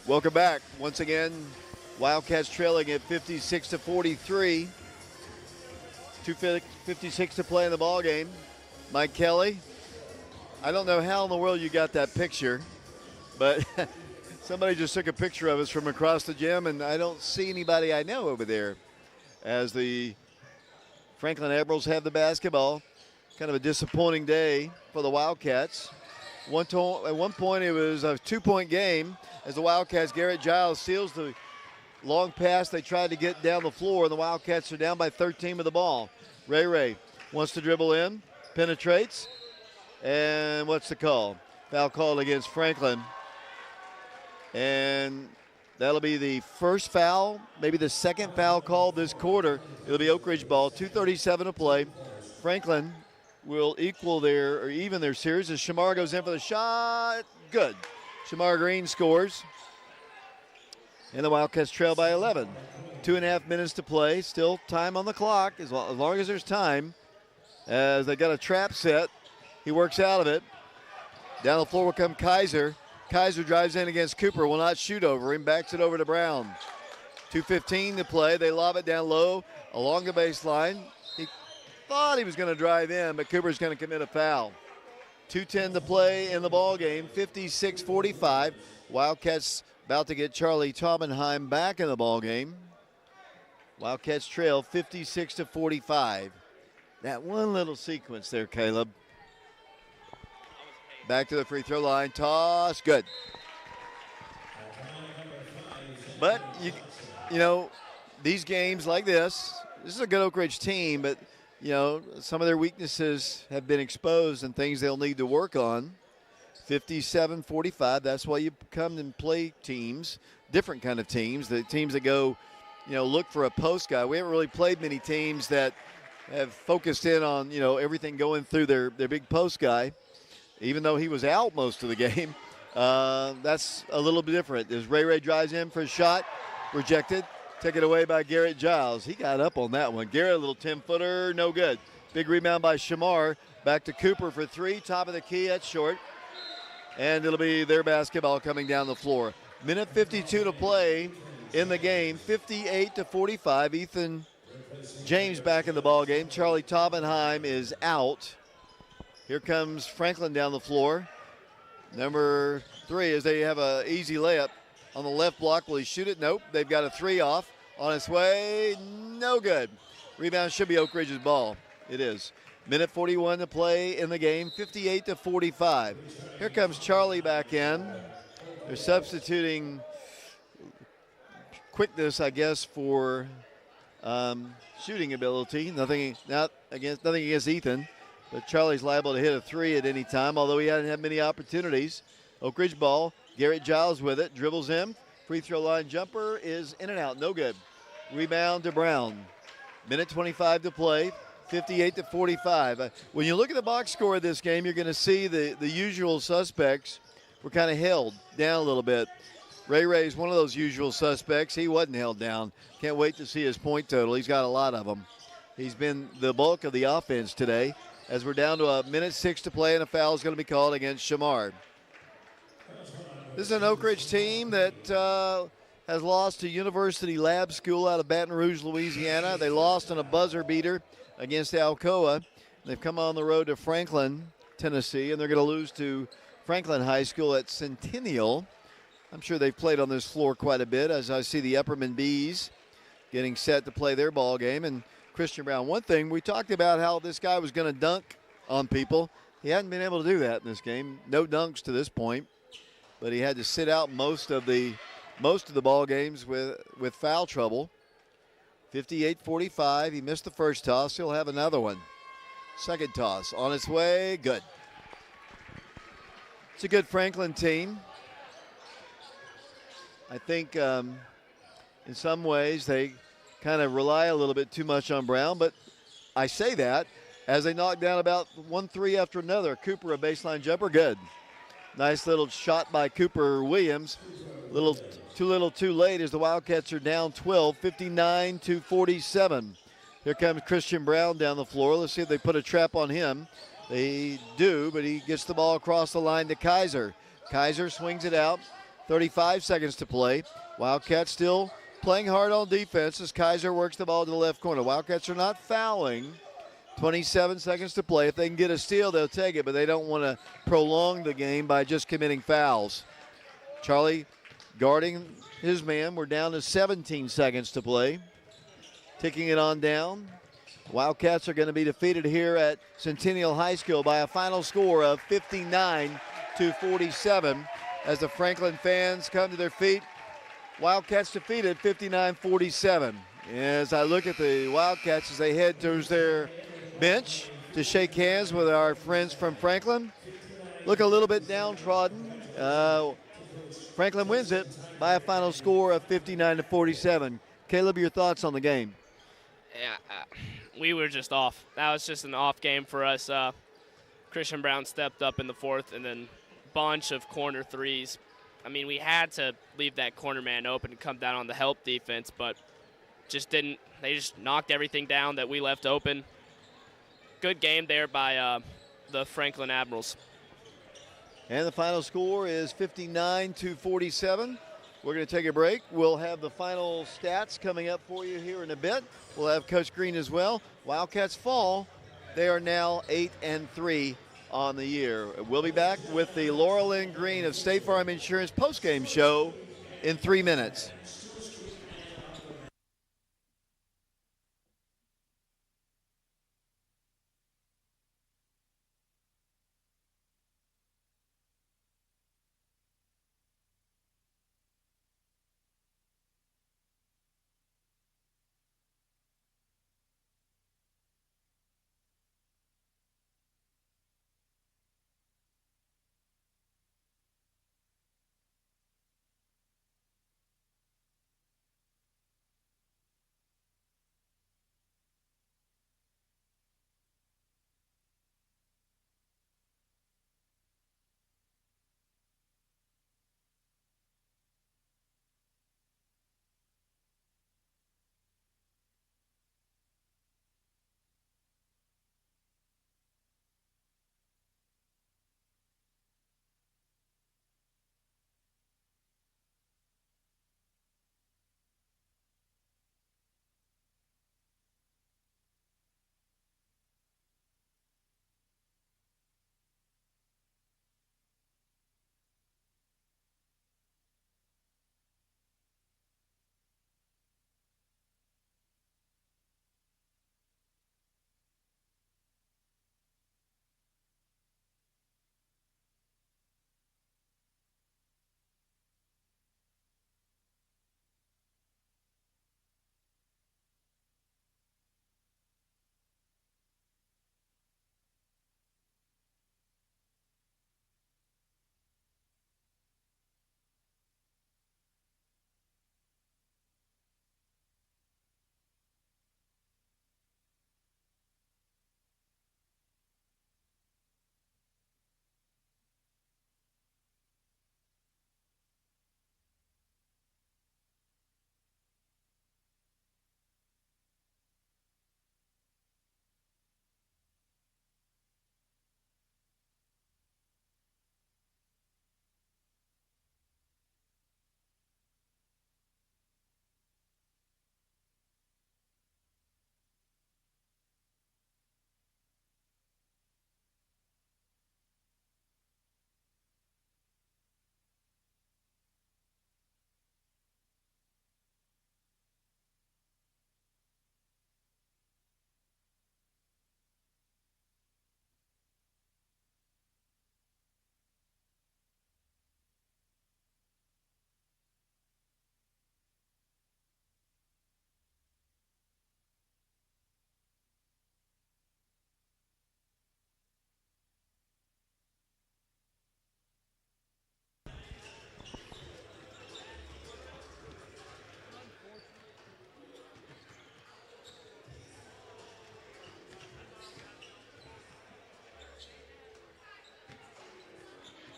Welcome back. Once again, Wildcats trailing at 56-43. 2:56 to play in the ball game. Mike Kelly, I don't know how in the world you got that picture, but somebody just took a picture of us from across the gym, and I don't see anybody I know over there as the Franklin Eberls have the basketball. Kind of a disappointing day for the Wildcats. At one point, it was a 2-point game as the Wildcats, Garrett Giles steals the long pass they tried to get down the floor, and the Wildcats are down by 13 with the ball. Ray wants to dribble in, penetrates, and what's the call? Foul called against Franklin. And that'll be the first foul, maybe the second foul called this quarter. It'll be Oak Ridge ball, 2:37 to play. Franklin will even their series as Shamar goes in for the shot. Good. Shamar Green scores. And the Wildcats trail by 11. 2.5 minutes to play. Still time on the clock as long as there's time. As they got a trap set. He works out of it. Down the floor will come Kaiser. Kaiser drives in against Cooper. Will not shoot over him. Backs it over to Brown. 2:15 to play. They lob it down low along the baseline. He thought he was going to drive in, but Cooper's going to commit a foul. 2:10 to play in the ball game. 56-45. Wildcats about to get Charlie Taubenheim back in the ball game. Wildcats trail 56-45. That one little sequence there, Caleb. Back to the free throw line. Toss. Good. But, you know, these games like this is a good Oak Ridge team, but, you know, some of their weaknesses have been exposed and things they'll need to work on. 57-45. That's why you come and play teams, different kind of teams, the teams that go, you know, look for a post guy. We haven't really played many teams that have focused in on, you know, everything going through their big post guy. Even though he was out most of the game, that's a little bit different. As Ray drives in for a shot, rejected, taken away by Garrett Giles. He got up on that one. Garrett, a little 10-footer, no good. Big rebound by Shamar. Back to Cooper for three, top of the key, that's short. And it'll be their basketball coming down the floor. Minute 52 to play in the game, 58-45. Ethan James back in the ball game. Charlie Taubenheim is out. Here comes Franklin down the floor. Number 3, as they have an easy layup on the left block. Will he shoot it? Nope. They've got a 3 off. On its way, no good. Rebound should be Oak Ridge's ball. It is. Minute 41 to play in the game, 58-45. Here comes Charlie back in. They're substituting quickness, I guess, for shooting ability. Nothing against Ethan. But Charlie's liable to hit a 3 at any time, although he hadn't had many opportunities. Oak Ridge ball. Garrett Giles with it. Dribbles in. Free throw line jumper is in and out. No good. Rebound to Brown. Minute 25 to play. 58-45. When you look at the box score of this game, you're going to see the usual suspects were kind of held down a little bit. Ray's one of those usual suspects. He wasn't held down. Can't wait to see his point total. He's got a lot of them. He's been the bulk of the offense today. As we're down to a minute 6 to play, and a foul is going to be called against Shamar. This is an Oak Ridge team that has lost to University Lab School out of Baton Rouge, Louisiana. They lost on a buzzer beater against Alcoa. They've come on the road to Franklin, Tennessee, and they're going to lose to Franklin High School at Centennial. I'm sure they've played on this floor quite a bit, as I see the Upperman Bees getting set to play their ball game. And Christian Brown. One thing, we talked about how this guy was going to dunk on people. He hadn't been able to do that in this game. No dunks to this point, but he had to sit out most of the ball games with foul trouble. 58-45. He missed the first toss. He'll have another one. Second toss on its way. Good. It's a good Franklin team. I think in some ways they kind of rely a little bit too much on Brown, but I say that as they knock down about 1-3 after another. Cooper, a baseline jumper, good. Nice little shot by Cooper Williams. Too little too late as the Wildcats are down 12, 59-47. Here comes Christian Brown down the floor. Let's see if they put a trap on him. They do, but he gets the ball across the line to Kaiser. Kaiser swings it out. 35 seconds to play. Wildcats still playing hard on defense as Kaiser works the ball to the left corner. Wildcats are not fouling. 27 seconds to play. If they can get a steal, they'll take it, but they don't want to prolong the game by just committing fouls. Charlie guarding his man. We're down to 17 seconds to play. Ticking it on down. Wildcats are going to be defeated here at Centennial High School by a final score of 59-47 as the Franklin fans come to their feet. Wildcats defeated 59-47. As I look at the Wildcats as they head towards their bench to shake hands with our friends from Franklin, look a little bit downtrodden. Franklin wins it by a final score of 59-47. Caleb, your thoughts on the game? Yeah, we were just off. That was just an off game for us. Christian Brown stepped up in the fourth, and then bunch of corner threes. I mean, we had to leave that corner man open and come down on the help defense, but just didn't. They just knocked everything down that we left open. Good game there by the Franklin Admirals. And the final score is 59-47. We're going to take a break. We'll have the final stats coming up for you here in a bit. We'll have Coach Green as well. Wildcats fall. They are now 8-3 on the year. We'll be back with the Laurel Lynn Green of State Farm Insurance postgame show in 3 minutes.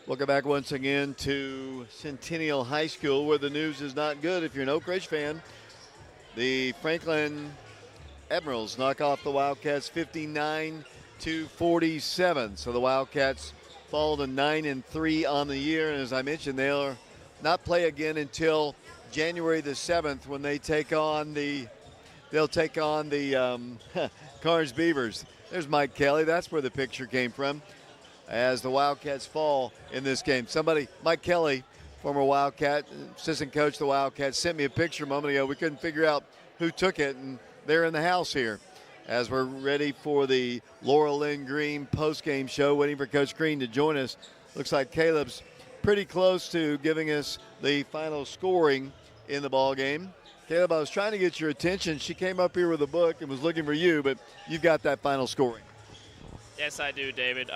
Welcome back once again to Centennial High School, where the news is not good if you're an Oak Ridge fan. The Franklin Admirals knock off the Wildcats 59-47. So the Wildcats fall to 9-3 on the year, and as I mentioned, they'll not play again until January the 7th when they take on the Carnes Beavers. There's Mike Kelly. That's where the picture came from, as the Wildcats fall in this game. Mike Kelly, former Wildcat, assistant coach of the Wildcats, sent me a picture a moment ago. We couldn't figure out who took it, and they're in the house here. as we're ready for the Laura Lynn Green post-game show, waiting for Coach Green to join us. Looks like Caleb's pretty close to giving us the final scoring in the ball game. Caleb, I was trying to get your attention. She came up here with a book and was looking for you, but you've got that final scoring. Yes, I do, David.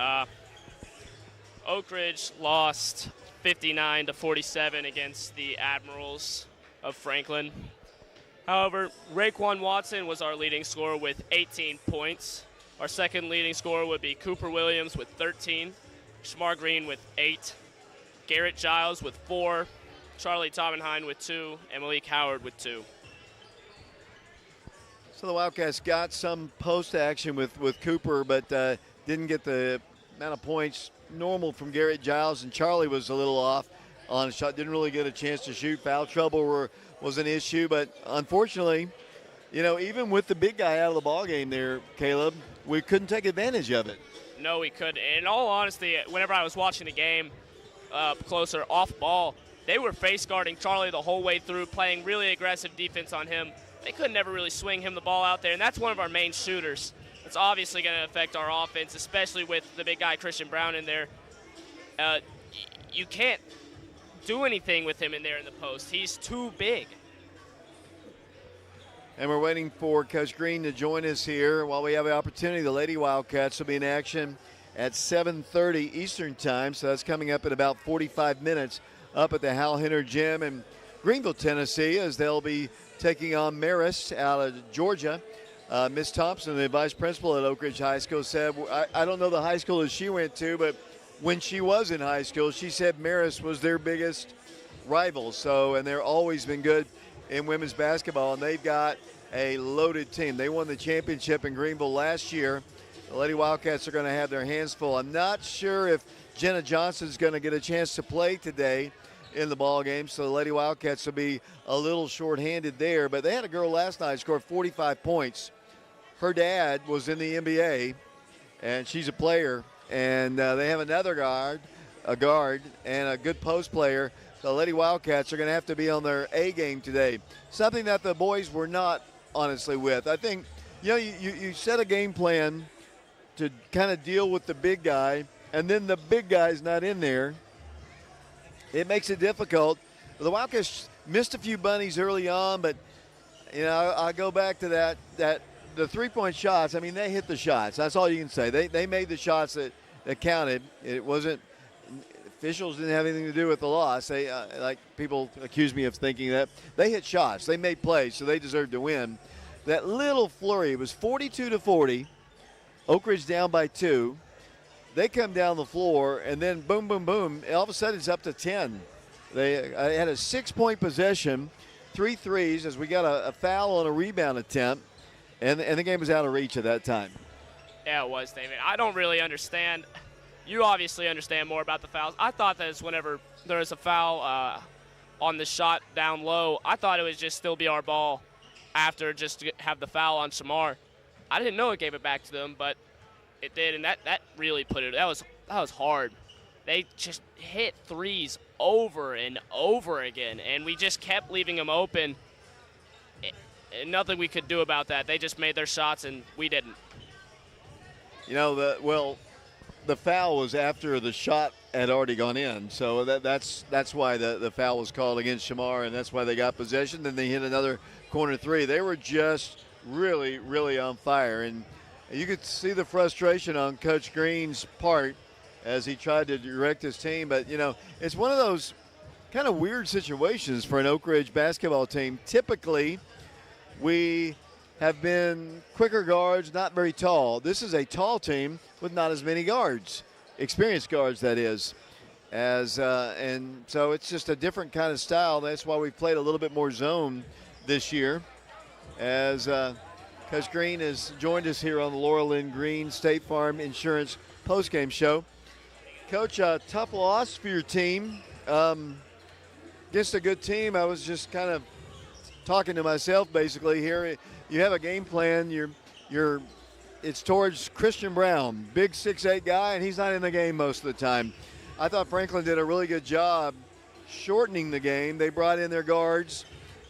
Oak Ridge lost 59-47 against the Admirals of Franklin. However, Raekwon Watson was our leading scorer with 18 points. Our second leading scorer would be Cooper Williams with 13, Shamar Green with 8, Garrett Giles with 4, Charlie Tomenheim with 2, and Malik Howard with 2. So the Wildcats got some post action with Cooper, but didn't get the amount of points normal from Garrett Giles, and Charlie was a little off on a shot, didn't really get a chance to shoot. Foul trouble was an issue, but unfortunately, even with the big guy out of the ball game there, Caleb, we couldn't take advantage of it. No, we couldn't. In all honesty, whenever I was watching the game closer off ball, they were face guarding Charlie the whole way through, playing really aggressive defense on him. They could never really swing him the ball out there, and that's one of our main shooters. It's obviously going to affect our offense, especially with the big guy Christian Brown in there. You can't do anything with him in there in the post. He's too big. And we're waiting for Coach Green to join us here while we have the opportunity. The Lady Wildcats will be in action at 7:30 Eastern Time, so that's coming up in about 45 minutes up at the Hal Henner Gym in Greenville, Tennessee, as they'll be taking on Marist out of Georgia. Miss Thompson, the vice principal at Oak Ridge High School, said, I don't know the high school that she went to, but when she was in high school, she said Marist was their biggest rival. So, and they're always been good in women's basketball, and they've got a loaded team. They won the championship in Greenville last year. The Lady Wildcats are going to have their hands full. I'm not sure if Jenna Johnson's going to get a chance to play today in the ball game, so the Lady Wildcats will be a little short-handed there. But they had a girl last night score 45 points. Her dad was in the NBA, and she's a player. And they have another guard, and a good post player. The Lady Wildcats are going to have to be on their A game today, something that the boys were not, honestly, with. I think, you set a game plan to kind of deal with the big guy, and then the big guy's not in there. It makes it difficult. The Wildcats missed a few bunnies early on, but, I go back to that the three-point shots, I mean, they hit the shots. That's all you can say. They made the shots that counted. It wasn't – officials didn't have anything to do with the loss. They like people accuse me of thinking that. They hit shots. They made plays, so they deserved to win. That little flurry, it was 42-40. Oak Ridge down by 2. They come down the floor, and then boom, boom, boom. All of a sudden, it's up to 10. They had a 6-point possession, 3 threes, as we got a foul on a rebound attempt. And the game was out of reach at that time. Yeah, it was, David. I don't really understand. You obviously understand more about the fouls. I thought that whenever there was a foul on the shot down low, I thought it would just still be our ball after just to have the foul on Shamar. I didn't know it gave it back to them, but it did, and that really put it. That was hard. They just hit threes over and over again, and we just kept leaving them open. Nothing we could do about that. They just made their shots, and we didn't. The foul was after the shot had already gone in, so that's why the foul was called against Shamar, and that's why they got possession. Then they hit another corner 3. They were just really, really on fire, and you could see the frustration on Coach Green's part as he tried to direct his team. But, it's one of those kind of weird situations for an Oak Ridge basketball team. Typically, we have been quicker guards, not very tall. This is a tall team with not as many guards, experienced guards, that is. And so it's just a different kind of style. That's why we've played a little bit more zone this year. As Coach Green has joined us here on the Laura Lynn Green State Farm Insurance postgame show. Coach, tough loss for your team. Against a good team, I was just kind of talking to myself basically here. You have a game plan. It's towards Christian Brown, big 6'8" guy, and he's not in the game most of the time. I thought Franklin did a really good job shortening the game. They brought in their guards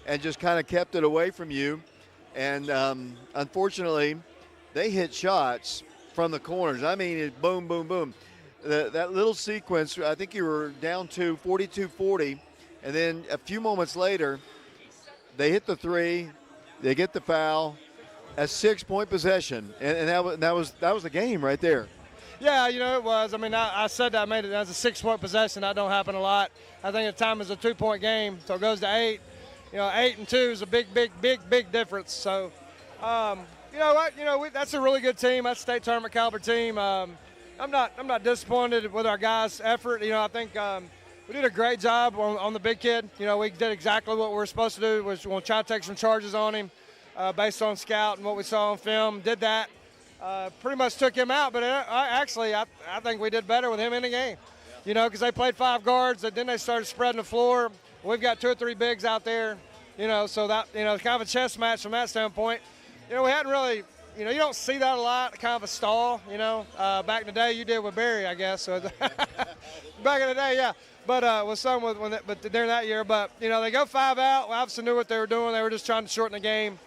and just kind of kept it away from you. And unfortunately, they hit shots from the corners. I mean, it's boom, boom, boom. That little sequence, I think you were down to 42-40, and then a few moments later, they hit the three, they get the foul, a 6-point possession, and that was the game right there. Yeah, it was. I mean, I said that I made it as a 6-point possession. That don't happen a lot. I think at the time it was a 2-point game, so it goes to 8. 8 and 2 is a big difference. So, you know what? That's a really good team. That's a state tournament caliber team. I'm not disappointed with our guys' effort. I think we did a great job on the big kid. We did exactly what we were supposed to do. We're going to try to take some charges on him based on scout and what we saw on film. Did that. Pretty much took him out, but I think we did better with him in the game. Because they played 5 guards, and then they started spreading the floor. We've got 2 or 3 bigs out there, so that, it's kind of a chess match from that standpoint. We hadn't really, you don't see that a lot, kind of a stall, Back in the day, you did with Barry, I guess. So back in the day, yeah. But with some, but during that year, but, they go 5 out. We obviously knew what they were doing. They were just trying to shorten the game.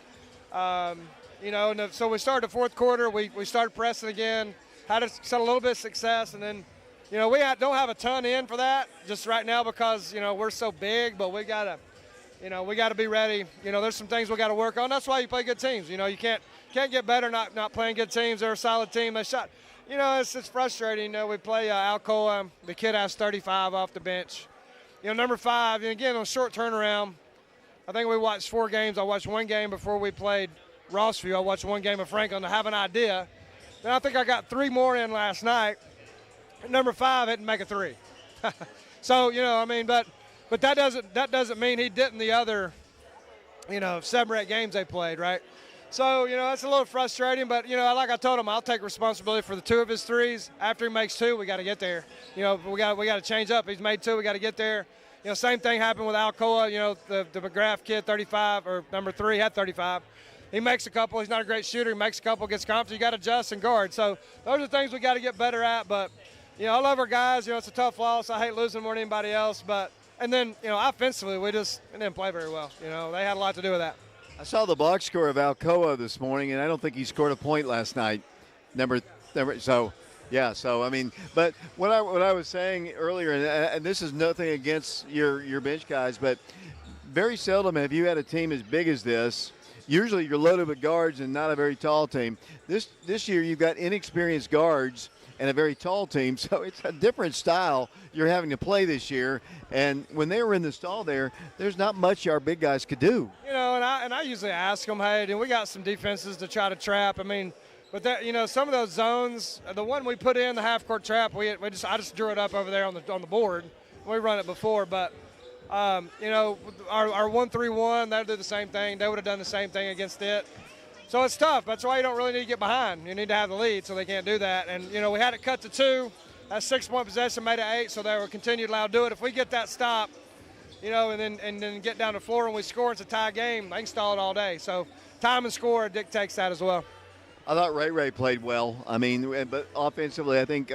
So we started the fourth quarter. We started pressing again, had a little bit of success, and then, we don't have a ton in for that just right now because, we're so big, but we got to be ready. There's some things we got to work on. That's why you play good teams. You can't get better not playing good teams. They're a solid team. They shot. It's frustrating. We play Alcoa. The kid has 35 off the bench. Number 5, and again, on a short turnaround, I think we watched 4 games. I watched 1 game before we played Rossview. I watched 1 game of Franklin to have an idea. Then I think I got 3 more in last night. Number 5 didn't make a 3. So, but that doesn't mean he didn't the other, 7 or 8 games they played, right? So, that's a little frustrating, but, like I told him, I'll take responsibility for the 2 of his threes. After he makes 2, we got to get there. We got to change up. He's made 2, we got to get there. Same thing happened with Alcoa, the McGrath kid, 35, or number 3 had 35. He makes a couple. He's not a great shooter. He makes a couple, gets confident. You got to adjust and guard. So those are things we got to get better at. But, I love our guys. It's a tough loss. I hate losing more than anybody else. But and then, offensively, we didn't play very well. They had a lot to do with that. I saw the box score of Alcoa this morning, and I don't think he scored a point last night. So I mean, but what I was saying earlier, and this is nothing against your bench guys, but very seldom have you had a team as big as this. Usually you're loaded with guards and not a very tall team. This year you've got inexperienced guards and a very tall team, so it's a different style you're having to play this year. And when they were in the stall there's not much our big guys could do. And I usually ask them, hey, we got some defenses to try to trap. I mean, but that, some of those zones, the one we put in the half-court trap, I just drew it up over there on the board. We run it before, but our 1-3-1, they'll do the same thing. They would have done the same thing against it. So it's tough. That's why you don't really need to get behind. You need to have the lead, so they can't do that. And, we had it cut to 2. That 6-point possession made it 8, so they were continued allowed to do it. If we get that stop, and then get down the floor and we score, it's a tie game, they can stall it all day. So time and score dictates that as well. I thought Ray played well. I mean, but offensively, I think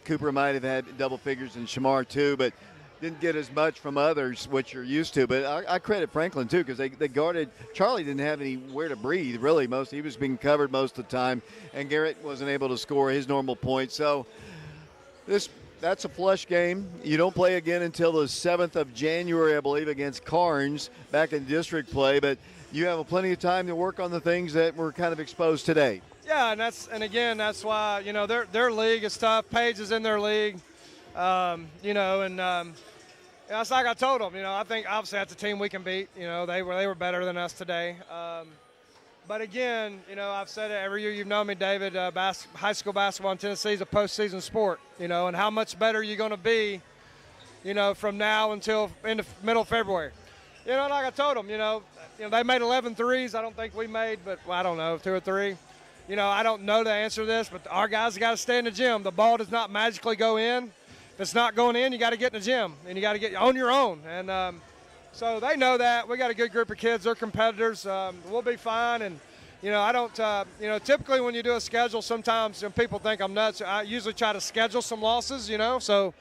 Cooper might have had double figures and Shamar too, but didn't get as much from others, which you're used to. But I credit Franklin too, because they guarded. Charlie didn't have anywhere to breathe really. He was being covered most of the time, and Garrett wasn't able to score his normal points. So that's a flush game. You don't play again until the 7th of January, I believe, against Carnes back in district play. But you have plenty of time to work on the things that were kind of exposed today. Yeah, and that's why their league is tough. Page is in their league, it's like I told them. I think obviously that's a team we can beat. They were better than us today. But again, I've said it every year. You've known me, David. High school basketball in Tennessee is a postseason sport. And how much better are you going to be, from now until into middle of February. Like I told them, they made 11 threes. I don't think we made, but I don't know, 2 or 3. I don't know the answer to this, but our guys got to stay in the gym. The ball does not magically go in. If it's not going in, you got to get in the gym, and you got to get on your own. And so they know that. We got a good group of kids. They're competitors. We'll be fine. And, I don't, typically when you do a schedule, sometimes people think I'm nuts. I usually try to schedule some losses, So,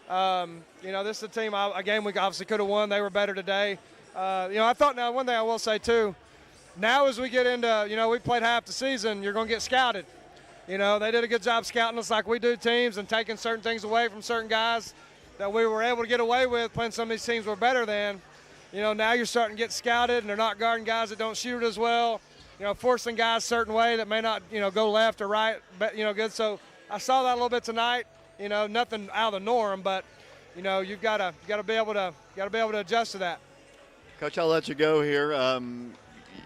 this is a team, a game we obviously could have won. They were better today. I thought, now one thing I will say too, Now as we get into, we played half the season, you're going to get scouted. They did a good job scouting us like we do teams and taking certain things away from certain guys that we were able to get away with playing some of these teams we're better than. Now you're starting to get scouted, and they're not guarding guys that don't shoot as well, forcing guys a certain way that may not, go left or right, but, good. So I saw that a little bit tonight, nothing out of the norm, but, you've got to be able to adjust to that. Coach, I'll let you go here.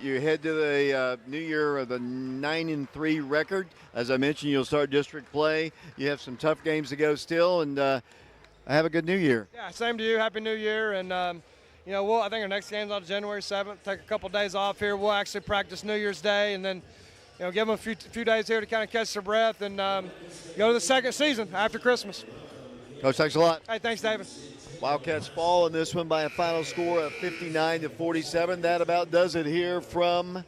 You head to the new year of the 9-3 record. As I mentioned, you'll start district play. You have some tough games to go still, and have a good new year. Yeah, same to you. Happy New Year. And, I think our next game's on January 7th. Take a couple days off here. We'll actually practice New Year's Day, and then, give them a few days here to kind of catch their breath and go to the second season after Christmas. Coach, thanks a lot. Hey, thanks, David. Wildcats fall in this one by a final score of 59-47. That about does it here from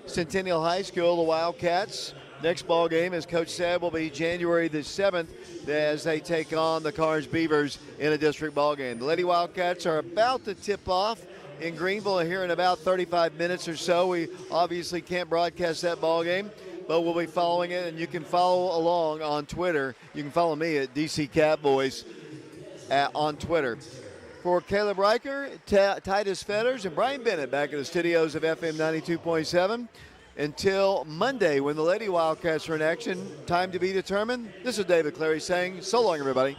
Centennial High School. The Wildcats. Next ball game, as Coach said, will be January the 7th as they take on the Carnes Beavers in a district ball game. The Lady Wildcats are about to tip off in Greenville here in about 35 minutes or so. We obviously can't broadcast that ball game, but we'll be following it, and you can follow along on Twitter. You can follow me at DC Catboys on Twitter. For Caleb Riker, Titus Fetters, and Brian Bennett back in the studios of FM 92.7. Until Monday when the Lady Wildcats are in action, time to be determined. This is David Clary saying so long, everybody.